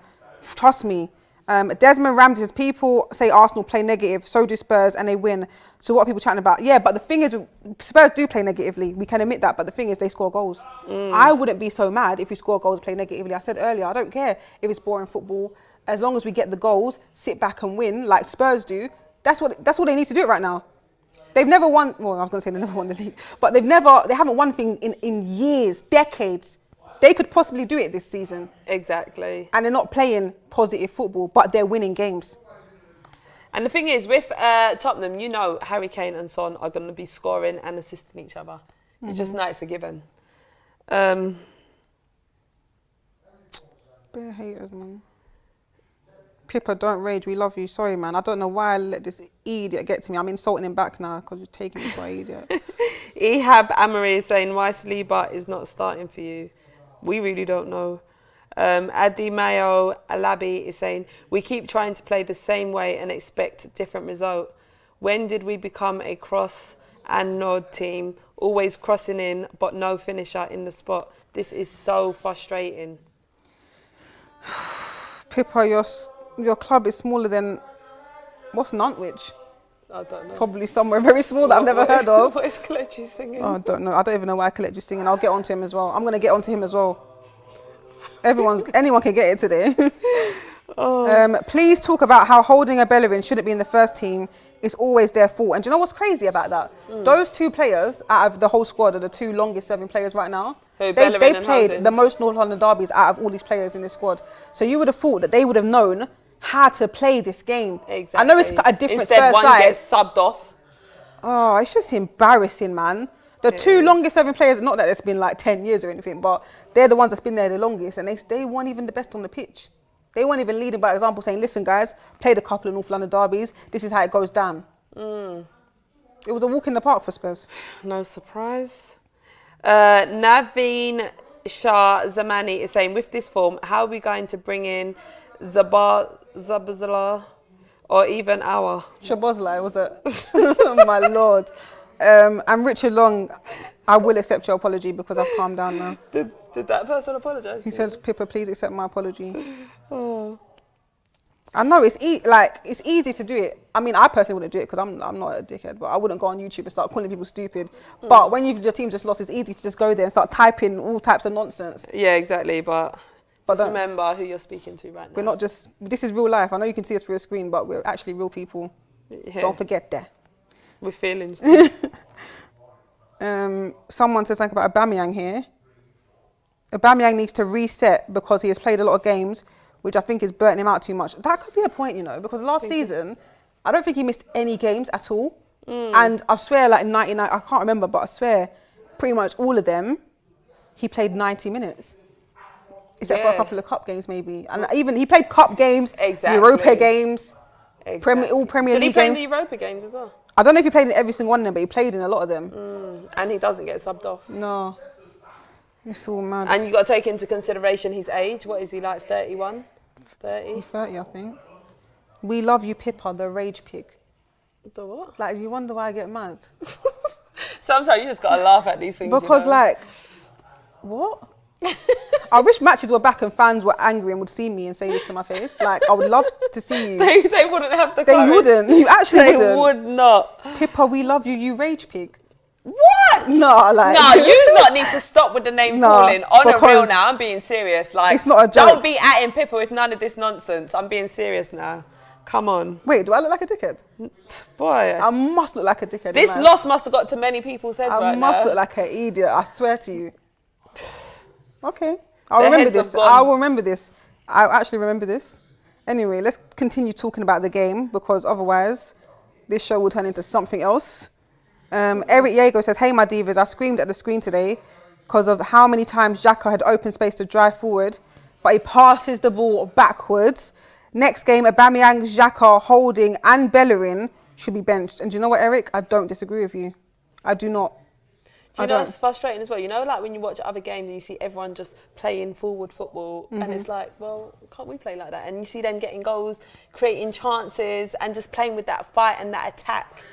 Speaker 1: Trust me. Desmond Ramsey says, people say Arsenal play negative, so do Spurs, and they win. So what are people chatting about? Yeah, but the thing is, Spurs do play negatively. We can admit that, but the thing is, they score goals. I wouldn't be so mad if we score goals and play negatively. I said earlier, I don't care if it's boring football. As long as we get the goals, sit back and win, like Spurs do, that's what they need to do right now. They've never won, well, I was going to say they never won the league, but they haven't won anything in years, decades. They could possibly do it this season.
Speaker 2: Exactly.
Speaker 1: And they're not playing positive football, but they're winning games.
Speaker 2: And the thing is, with Tottenham, you know Harry Kane and Son are going to be scoring and assisting each other. It's just nice a given.
Speaker 1: Bare haters, man. Pippa, don't rage. We love you. Sorry, man. I don't know why I let this idiot get to me. I'm insulting him back now because you're taking me for an idiot.
Speaker 2: Pierre-Emerick is saying, why Saliba is not starting for you? We really don't know. Adi Mayo Alabi is saying, we keep trying to play the same way and expect a different result. When did we become a cross and nod team? Always crossing in, but no finisher in the spot. This is so frustrating.
Speaker 1: Pippa, your club is smaller than, what's Nantwich?
Speaker 2: I don't know.
Speaker 1: Probably somewhere very small that I've never heard of.
Speaker 2: What is Kelechi singing?
Speaker 1: Oh, I don't know. I don't even know why Kelechi's singing. I'll get onto him as well. I'm going to get onto him as well. Anyone can get it today. Please talk about how holding a Bellerin shouldn't be in the first team. It's always their fault. And do you know what's crazy about that? Those two players out of the whole squad are the two longest serving players right now.
Speaker 2: Who,
Speaker 1: They
Speaker 2: Bellerin and
Speaker 1: played
Speaker 2: Holding?
Speaker 1: the most North London derbies out of all these players in this squad. So you would have thought that they would have known how to play this game.
Speaker 2: Exactly.
Speaker 1: I know it's a different
Speaker 2: Instead,
Speaker 1: first
Speaker 2: one
Speaker 1: side.
Speaker 2: gets subbed off.
Speaker 1: Oh, it's just embarrassing, man. The two longest serving players, not that it's been like 10 years or anything, but they're the ones that's been there the longest, and they weren't even the best on the pitch. They weren't even leading by example, saying, listen, guys, played a couple of North London derbies. This is how it goes down. It was a walk in the park for Spurs.
Speaker 2: No surprise. Naveen Shah Zamani is saying, with this form, how are we going to bring in Zabazala or even our?
Speaker 1: Shabozlai, was it? Oh, my Lord. And Richard Long, I will accept your apology because I've calmed down now.
Speaker 2: Did that person apologise?
Speaker 1: He said, Pippa, please accept my apology. I know it's easy to do it. I mean, I personally wouldn't do it because I'm not a dickhead, but I wouldn't go on YouTube and start calling people stupid. But when your team just lost, it's easy to just go there and start typing all types of nonsense.
Speaker 2: Yeah, exactly. But just
Speaker 1: don't-
Speaker 2: remember who you're speaking to right now.
Speaker 1: We're not just, this is real life. I know you can see us through a screen, but we're actually real people.
Speaker 2: Yeah.
Speaker 1: Don't forget that.
Speaker 2: With feelings.
Speaker 1: Someone says something about Aubameyang here. Aubameyang needs to reset because he has played a lot of games, which I think is burning him out too much. That could be a point, you know, because last season, I don't think he missed any games at all. And I swear, like 99, I can't remember, but I swear pretty much all of them, he played 90 minutes. Except for a couple of cup games, maybe. And even he played cup games,
Speaker 2: Exactly.
Speaker 1: Europa games,
Speaker 2: Exactly.
Speaker 1: all Premier
Speaker 2: Did he
Speaker 1: League
Speaker 2: play in
Speaker 1: games.
Speaker 2: the Europa games as well?
Speaker 1: I don't know if he played in every single one of them, but he played in a lot of them.
Speaker 2: And he doesn't get subbed off.
Speaker 1: No. It's all mad.
Speaker 2: And you've got to take into consideration his age. What is he, like 31? 30?
Speaker 1: 30, I think. We love you, Pippa, the rage pig.
Speaker 2: The what?
Speaker 1: Like, you wonder why I get mad?
Speaker 2: Sometimes you just got to laugh at these things.
Speaker 1: Because,
Speaker 2: you know?
Speaker 1: like, what? I wish matches were back and fans were angry and would see me and say this to my face. Like, I would love to see you.
Speaker 2: They wouldn't have the
Speaker 1: They
Speaker 2: courage.
Speaker 1: wouldn't. You actually
Speaker 2: They
Speaker 1: wouldn't.
Speaker 2: would not.
Speaker 1: Pippa, we love you, you rage pig.
Speaker 2: What?
Speaker 1: No, like...
Speaker 2: No, you lot need to stop with the name
Speaker 1: No,
Speaker 2: calling. On a real
Speaker 1: because
Speaker 2: now, I'm being serious. Like,
Speaker 1: it's not a joke.
Speaker 2: Don't be atting Pippa with none of this nonsense. I'm being serious now. Come on.
Speaker 1: Wait, do I look like a dickhead?
Speaker 2: Boy.
Speaker 1: I must look like a dickhead.
Speaker 2: This
Speaker 1: man.
Speaker 2: loss must have got to many people's heads
Speaker 1: I
Speaker 2: right
Speaker 1: must
Speaker 2: now.
Speaker 1: look like an idiot, I swear to you. Okay. I'll
Speaker 2: Their
Speaker 1: remember
Speaker 2: heads have
Speaker 1: this.
Speaker 2: gone.
Speaker 1: I will remember this. I'll actually remember this. Anyway, let's continue talking about the game because otherwise this show will turn into something else. Eric Yago says, hey, my divas, I screamed at the screen today because of how many times Xhaka had open space to drive forward, but he passes the ball backwards. Next game, Aubameyang, Xhaka, Holding and Bellerin should be benched. And do you know what, Eric? I don't disagree with you. I do not.
Speaker 2: Do you know it's frustrating as well? You know, like when you watch other games and you see everyone just playing forward football and it's like, well, can't we play like that? And you see them getting goals, creating chances and just playing with that fight and that attack.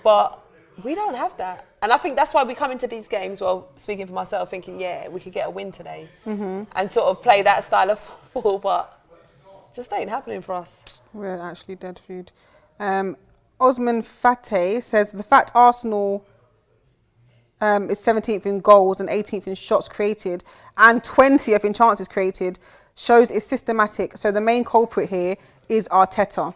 Speaker 2: But we don't have that. And I think that's why we come into these games, well, speaking for myself, thinking, yeah, we could get a win today and sort of play that style of football, but it just ain't happening for us.
Speaker 1: We're actually dead food. Osman Fateh says, the fact Arsenal is 17th in goals and 18th in shots created and 20th in chances created shows it's systematic. So the main culprit here is Arteta.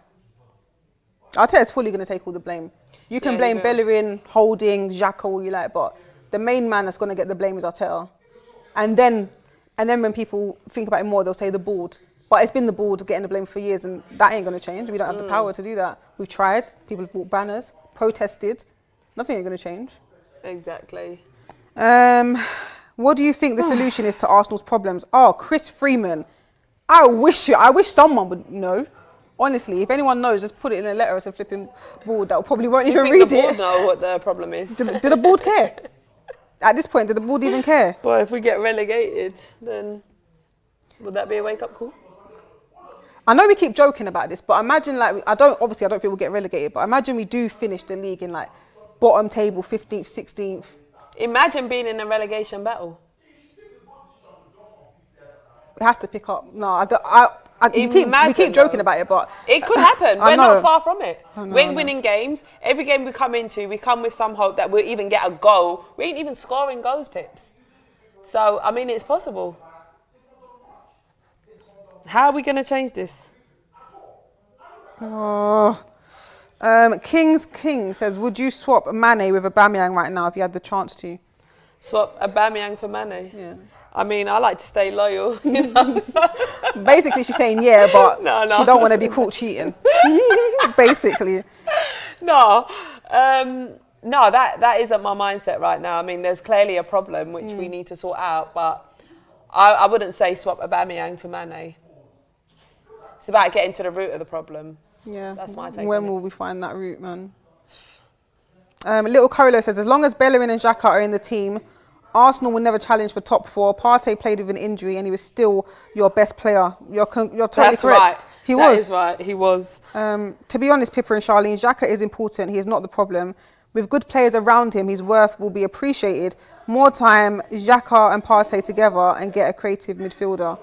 Speaker 1: Arteta's fully going to take all the blame. You can blame Bellerin, Holding, Xhaka, all you like, but the main man that's going to get the blame is Arteta. And then when people think about it more, they'll say the board. But it's been the board getting the blame for years, and that ain't going to change. We don't have the power to do that. We've tried. People have bought banners, protested. Nothing ain't going to change.
Speaker 2: Exactly.
Speaker 1: What do you think the solution is to Arsenal's problems? Oh, Chris Freeman. I wish someone would know. Honestly, if anyone knows, just put it in a letter as a flipping board that probably won't even read it.
Speaker 2: Do you think the board know what the problem is?
Speaker 1: Do the board care? At this point, do the board even care?
Speaker 2: Well, if we get relegated, then would that be a wake-up call?
Speaker 1: I know we keep joking about this, but imagine I don't think we'll get relegated, but imagine we do finish the league in like bottom table, 15th, 16th.
Speaker 2: Imagine being in a relegation battle.
Speaker 1: It has to pick up. No, we keep joking about it, but
Speaker 2: it could happen. We're not far from it. We're winning games. Every game we come into, we come with some hope that we'll even get a goal. We ain't even scoring goals, Pips. So, I mean, it's possible. How are we going to change this?
Speaker 1: Oh. King's King says, would you swap Mane with Aubameyang right now if you had the chance to?
Speaker 2: Swap Aubameyang for Mane?
Speaker 1: Yeah.
Speaker 2: I mean, I like to stay loyal, you know.
Speaker 1: Basically, she's saying yeah, but she don't want to be caught cheating. Basically.
Speaker 2: No, that isn't my mindset right now. I mean, there's clearly a problem which we need to sort out, but I wouldn't say swap Aubameyang for Mane. It's about getting to the root of the problem.
Speaker 1: Yeah.
Speaker 2: That's my take.
Speaker 1: When will we find that root, man? Little Colo says, as long as Bellerin and Xhaka are in the team, Arsenal will never challenge for top 4. Partey played with an injury and he was still your best player. You're totally
Speaker 2: That's
Speaker 1: correct.
Speaker 2: Right.
Speaker 1: He
Speaker 2: that
Speaker 1: was.
Speaker 2: Is right. He was.
Speaker 1: To be honest, Pippa and Charlene, Xhaka is important. He is not the problem. With good players around him, his worth will be appreciated. More time, Xhaka and Partey together and get a creative midfielder.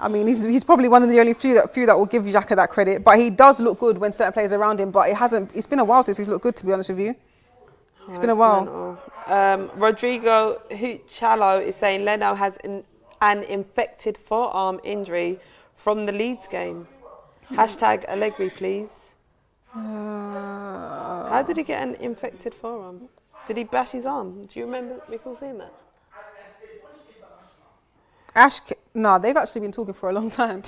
Speaker 1: I mean, he's probably one of the only few that will give Xhaka that credit. But he does look good when certain players are around him. But it's been a while since he's looked good, to be honest with you. It's been a while.
Speaker 2: Rodrigo Huchalo is saying Leno has an infected forearm injury from the Leeds game. Hashtag Allegri, please. How did he get an infected forearm? Did he bash his arm? Do you recall seeing that?
Speaker 1: No, they've actually been talking for a long time.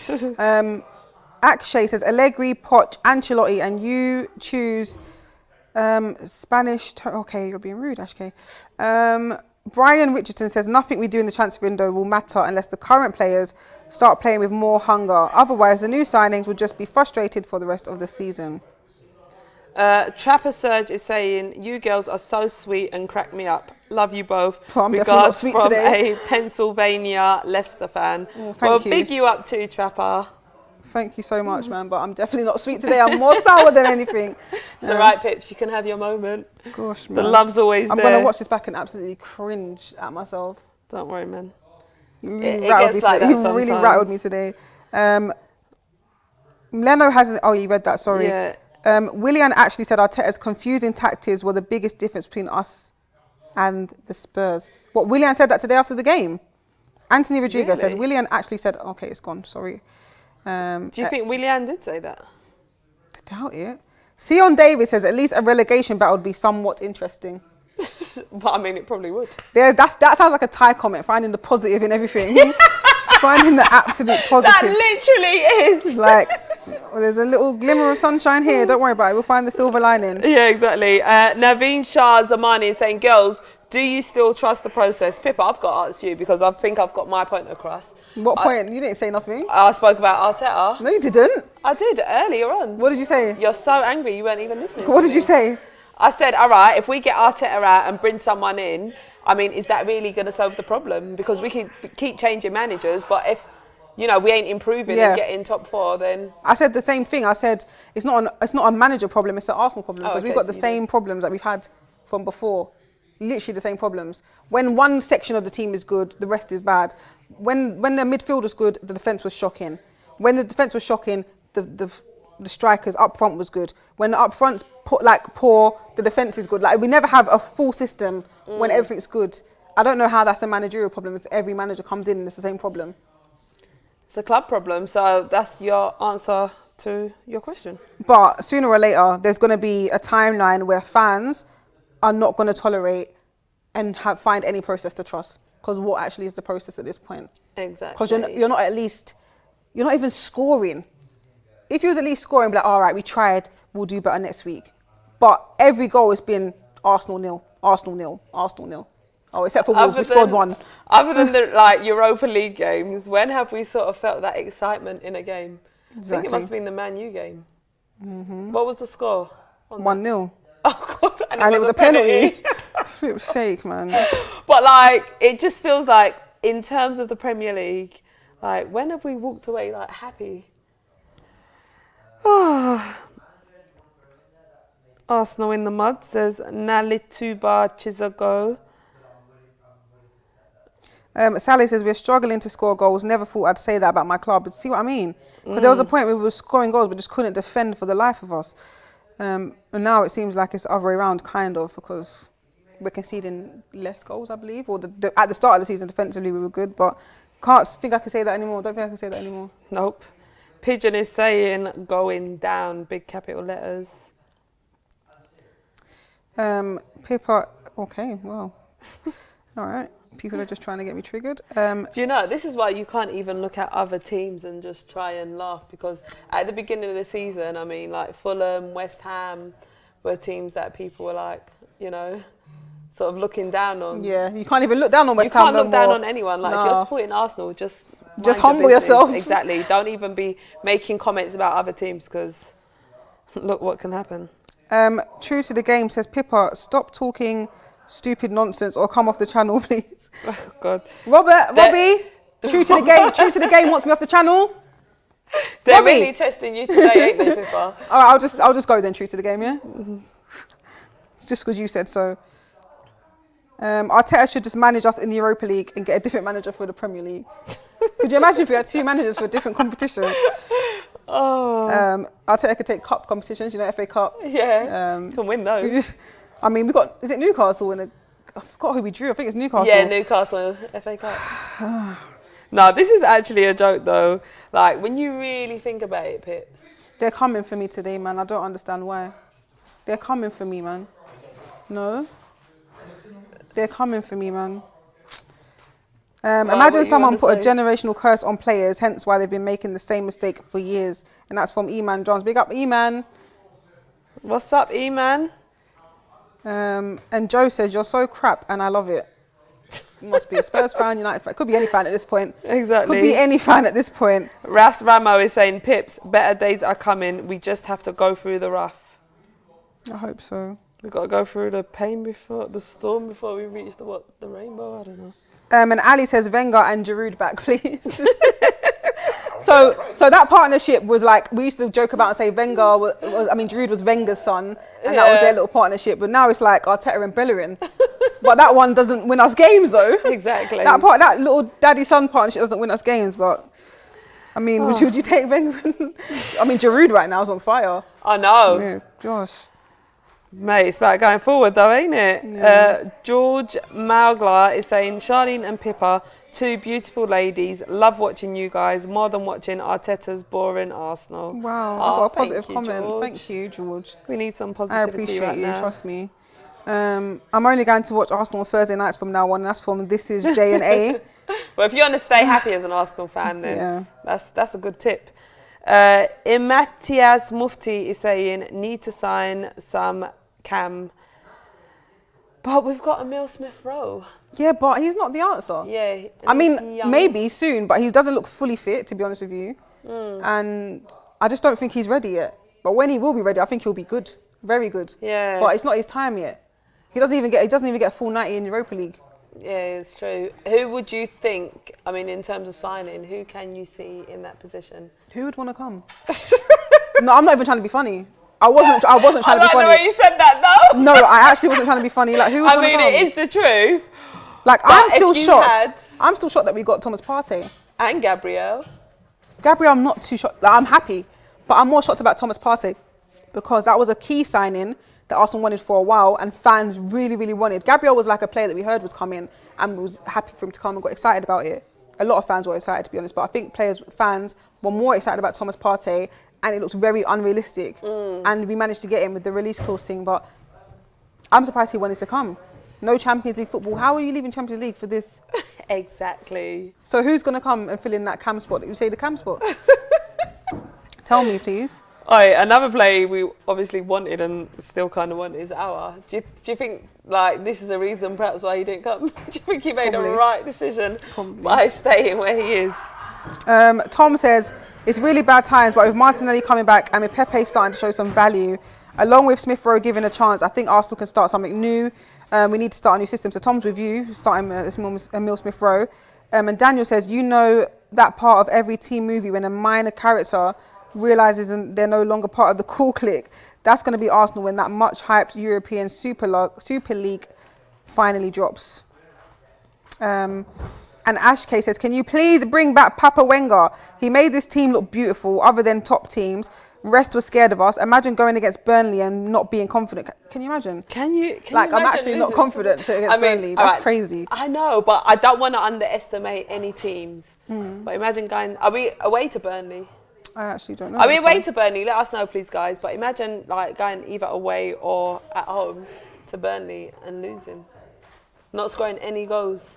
Speaker 1: Akshay says, Allegri, Poch, Ancelotti, and you choose Spanish. Okay, you're being rude, Ashkay. Brian Richardson says, nothing we do in the transfer window will matter unless the current players start playing with more hunger. Otherwise, the new signings will just be frustrated for the rest of the season.
Speaker 2: Trapper Surge is saying, you girls are so sweet and crack me up. Love you both.
Speaker 1: I'm definitely not sweet
Speaker 2: from
Speaker 1: today.
Speaker 2: A Pennsylvania Leicester fan.
Speaker 1: Thank you.
Speaker 2: Big you up too, Trapper.
Speaker 1: Thank you so much, man, but I'm definitely not sweet today. I'm more sour than anything.
Speaker 2: It's all right, Pips. You can have your moment.
Speaker 1: Gosh, man.
Speaker 2: The love's always
Speaker 1: I'm
Speaker 2: there.
Speaker 1: going to watch this back and absolutely cringe at myself.
Speaker 2: Don't worry, man.
Speaker 1: It gets like that sometimes. Really rattled me today. Leno hasn't... Oh, you read that, sorry.
Speaker 2: Yeah.
Speaker 1: Willian actually said Arteta's confusing tactics were the biggest difference between us and the Spurs. What, Willian said that today after the game? Anthony Rodriguez says, Willian actually said... Okay, it's gone, sorry.
Speaker 2: Do you think Willian did say that?
Speaker 1: I doubt it. Sion Davis says, at least a relegation battle would be somewhat interesting.
Speaker 2: But I mean, it probably would.
Speaker 1: That sounds like a Thai comment, finding the positive in everything. Finding the absolute positive.
Speaker 2: That literally is.
Speaker 1: Like, well, there's a little glimmer of sunshine here. Don't worry about it. We'll find the silver lining.
Speaker 2: Yeah, exactly. Naveen Shah Zamani is saying, girls, do you still trust the process? Pippa, I've got to ask you because I think I've got my point across.
Speaker 1: What point? You didn't say nothing.
Speaker 2: I spoke about Arteta.
Speaker 1: No, you didn't.
Speaker 2: I did earlier on.
Speaker 1: What did you say?
Speaker 2: You're so angry you weren't even listening.
Speaker 1: What did you say?
Speaker 2: I said, all right, if we get Arteta out and bring someone in, I mean, is that really going to solve the problem? Because we can keep changing managers, but if, you know, we ain't improving and getting top 4, then...
Speaker 1: I said the same thing. I said, it's not a manager problem, it's an Arsenal problem. Because
Speaker 2: okay,
Speaker 1: we've got the same problems that we've had from before. Literally the same problems. When one section of the team is good, the rest is bad. When the midfield was good, the defence was shocking. When the defence was shocking, the strikers up front was good. When the up front's poor, the defence is good. Like, we never have a full system when everything's good. I don't know how that's a managerial problem if every manager comes in and it's the same problem.
Speaker 2: It's a club problem, so that's your answer to your question.
Speaker 1: But sooner or later, there's going to be a timeline where fans are not going to tolerate and find any process to trust. Because what actually is the process at this point?
Speaker 2: Exactly.
Speaker 1: Because you're not even scoring. If you was at least scoring, be like, all right, we tried, we'll do better next week. But every goal has been Arsenal 0, Arsenal 0, Arsenal 0. Oh, except for Wolves, we scored 1.
Speaker 2: Other than the like Europa League games, when have we sort of felt that excitement in a game?
Speaker 1: Exactly.
Speaker 2: I think it must have been the Man U game. What was the score?
Speaker 1: 1-0.
Speaker 2: Oh God!
Speaker 1: And it was a penalty. For fuck's sake, man.
Speaker 2: But like, it just feels like, in terms of the Premier League, like, when have we walked away like happy? Arsenal in the mud, says Nalituba Chizago.
Speaker 1: Sally says, we're struggling to score goals. Never thought I'd say that about my club. But see what I mean? Because there was a point where we were scoring goals but just couldn't defend for the life of us. And now it seems like it's the other way around, kind of, because we're conceding less goals, I believe. Or at the start of the season, defensively, we were good. But can't think I can say that anymore. Don't think I can say that anymore.
Speaker 2: Nope. Pigeon is saying going down, big capital letters.
Speaker 1: Pippa, okay, well, all right. People are just trying to get me triggered.
Speaker 2: Do you know, this is why you can't even look at other teams and just try and laugh, because at the beginning of the season, I mean, like Fulham, West Ham were teams that people were like, you know, sort of looking down on.
Speaker 1: Yeah, you can't even look down on West Ham.
Speaker 2: You can't look down on anyone. Like, if you're supporting Arsenal, just
Speaker 1: humble yourself.
Speaker 2: Exactly. Don't even be making comments about other teams, because look what can happen.
Speaker 1: True to the game says, Pippa, stop talking stupid nonsense or come off the channel, please.
Speaker 2: Oh God.
Speaker 1: Robbie, true to the game wants me off the channel.
Speaker 2: They're really testing you today, ain't they, Pippa?
Speaker 1: All right, I'll just go then, true to the game, yeah? It's just because you said so. Arteta should just manage us in the Europa League and get a different manager for the Premier League. Could you imagine if we had 2 managers for different competitions?
Speaker 2: Oh.
Speaker 1: Arteta could take cup competitions, you know, FA Cup.
Speaker 2: Yeah, can win those.
Speaker 1: I mean, is it Newcastle? I forgot who we drew. I think it's Newcastle.
Speaker 2: Yeah, Newcastle, FA Cup. No, this is actually a joke though. Like, when you really think about it, Pips.
Speaker 1: They're coming for me today, man. I don't understand why. They're coming for me, man. No? They're coming for me, man. Imagine someone put a generational curse on players, hence why they've been making the same mistake for years. And that's from E-Man Johns. Big up, E-Man.
Speaker 2: What's up, E-Man?
Speaker 1: And Joe says, you're so crap and I love it. You must be a Spurs fan, United fan. Could be any fan at this point.
Speaker 2: Exactly.
Speaker 1: Could be any fan at this point.
Speaker 2: Ras Ramo is saying, Pips, better days are coming. We just have to go through the rough.
Speaker 1: I hope so.
Speaker 2: We've got to go through the pain before, the storm before we reach the rainbow? I don't know.
Speaker 1: And Ali says, Wenger and Giroud back, please. So that partnership was like, we used to joke about and say Giroud was Wenger's son, and that was their little partnership. But now it's like Arteta and Bellerin. But that one doesn't win us games, though.
Speaker 2: Exactly.
Speaker 1: That little daddy-son partnership doesn't win us games. But I mean, would you take Wenger? I mean, Giroud right now is on fire.
Speaker 2: I know.
Speaker 1: Yeah, gosh.
Speaker 2: Mate, it's about going forward though, ain't it? Yeah. George Maugla is saying, Charlene and Pippa, 2 beautiful ladies. Love watching you guys more than watching Arteta's boring Arsenal.
Speaker 1: Wow, I got a positive comment. George. Thank you, George.
Speaker 2: We need some positivity.
Speaker 1: I appreciate
Speaker 2: right
Speaker 1: you,
Speaker 2: now.
Speaker 1: Trust me. I'm only going to watch Arsenal on Thursday nights from now on. That's from This Is J and A.
Speaker 2: Well, if you want to stay happy as an Arsenal fan, then that's a good tip. Imatiaz Mufti is saying, need to sign some Cam. But we've got Emile Smith-Rowe.
Speaker 1: Yeah, but he's not the answer.
Speaker 2: Yeah.
Speaker 1: I mean, maybe soon, but he doesn't look fully fit, to be honest with you. And I just don't think he's ready yet. But when he will be ready, I think he'll be good. Very good.
Speaker 2: Yeah.
Speaker 1: But it's not his time yet. He doesn't even get a full 90 in Europa League.
Speaker 2: Yeah, it's true. Who would you think, I mean, in terms of signing, who can you see in that position?
Speaker 1: Who would want to come? No, I'm not even trying to be funny. I wasn't trying to be funny. I like
Speaker 2: the way you said that, though.
Speaker 1: No, I actually wasn't trying to be funny. Like, who would want to come?
Speaker 2: it is the truth.
Speaker 1: Like, I'm still shocked. I'm still shocked that we got Thomas Partey.
Speaker 2: And Gabriel.
Speaker 1: Gabriel, I'm not too shocked. Like, I'm happy. But I'm more shocked about Thomas Partey because that was a key signing that Arsenal wanted for a while and fans really, really wanted. Gabriel was like a player that we heard was coming and was happy for him to come and got excited about it. A lot of fans were excited, to be honest, but I think fans were more excited about Thomas Partey and it looks very unrealistic. And we managed to get him with the release clause thing, but I'm surprised he wanted to come. No Champions League football. How are you leaving Champions League for this
Speaker 2: Exactly.
Speaker 1: So who's going to come and fill in that cam spot? You say the cam spot? Tell me, please.
Speaker 2: Oh, another play we obviously wanted and still kind of want is Aouar. Do you think like this is a reason perhaps why he didn't come? Do you think he made
Speaker 1: Probably.
Speaker 2: a right decision
Speaker 1: Probably.
Speaker 2: by staying where he is?
Speaker 1: Tom says, it's really bad times, but with Martinelli coming back and with Pepe starting to show some value, along with Smith Rowe giving a chance, I think Arsenal can start something new. We need to start a new system. So Tom's with you, starting Emile Smith Rowe. And Daniel says, you know that part of every team movie when a minor character realises they're no longer part of the cool clique. That's going to be Arsenal when that much hyped European Super League finally drops. And Ash K says, can you please bring back Papa Wenger? He made this team look beautiful other than top teams. Rest was scared of us. Imagine going against Burnley and not being confident. Can you imagine?
Speaker 2: Can you
Speaker 1: I'm
Speaker 2: imagine
Speaker 1: actually not
Speaker 2: losing?
Speaker 1: confident against Burnley. That's
Speaker 2: right,
Speaker 1: crazy.
Speaker 2: I know, but I don't want to underestimate any teams. But imagine going, are we away to Burnley?
Speaker 1: I actually don't know.
Speaker 2: Are we away to Burnley? Let us know, please, guys. But imagine like going either away or at home to Burnley and losing. Not scoring any goals.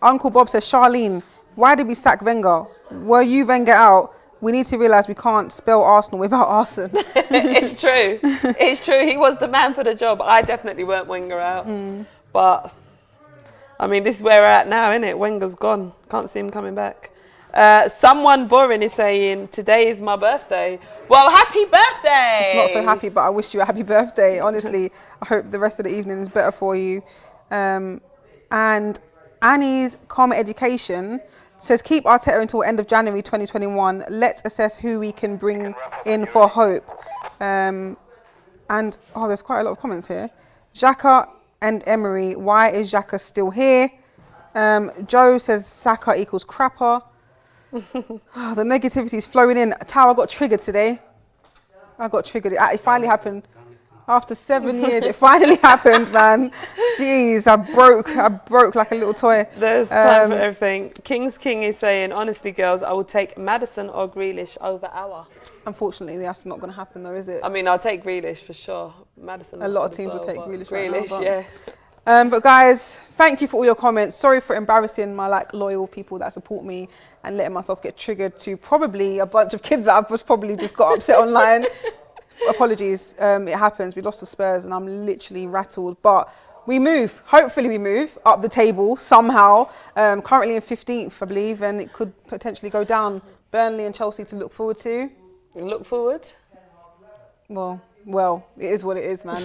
Speaker 1: Uncle Bob says, Charlene, why did we sack Wenger? Were you Wenger out? We need to realise we can't spell Arsenal without Arsenal.
Speaker 2: It's true. It's true. He was the man for the job. I definitely weren't Wenger out. But, I mean, this is where we're at now, isn't it? Wenger's gone. Can't see him coming back. Someone boring is saying, today is my birthday. Well, happy birthday!
Speaker 1: It's not so happy, but I wish you a happy birthday. Honestly, I hope the rest of the evening is better for you. And Annie's Karma Education says, keep Arteta until end of January 2021. Let's assess who we can bring in for hope. And, there's quite a lot of comments here. Xhaka and Emery, why is Xhaka still here? Joe says, Saka equals crapper. The negativity is flowing in. Tao, I got triggered today. It finally happened. After 7 years, it finally happened, man. Jeez, I broke like a little toy.
Speaker 2: There's time for everything. King's King is saying, honestly, girls, I would take Maddison or Grealish over Aouar.
Speaker 1: Unfortunately, that's not going to happen, though, is it?
Speaker 2: I mean, I'll take Grealish for sure. Maddison.
Speaker 1: A lot of teams will take Grealish right now, but-
Speaker 2: yeah.
Speaker 1: But guys, thank you for all your comments. Sorry for embarrassing my loyal people that support me and letting myself get triggered to probably a bunch of kids that I've probably just got upset online. Apologies, it happens. We lost to Spurs and I'm literally rattled. But we move. Hopefully we move up the table somehow. Currently in 15th, I believe, and it could potentially go down. Burnley and Chelsea to look forward to.
Speaker 2: Look forward?
Speaker 1: Well, it is what it is, man.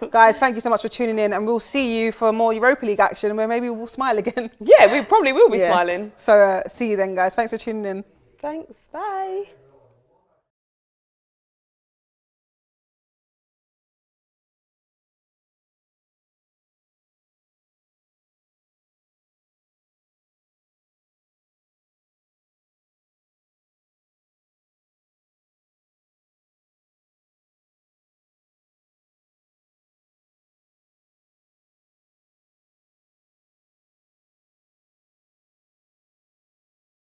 Speaker 1: Guys, thank you so much for tuning in, and we'll see you for more Europa League action where maybe we'll smile again.
Speaker 2: Yeah, we probably will be smiling.
Speaker 1: So see you then, guys. Thanks for tuning in.
Speaker 2: Thanks. Bye.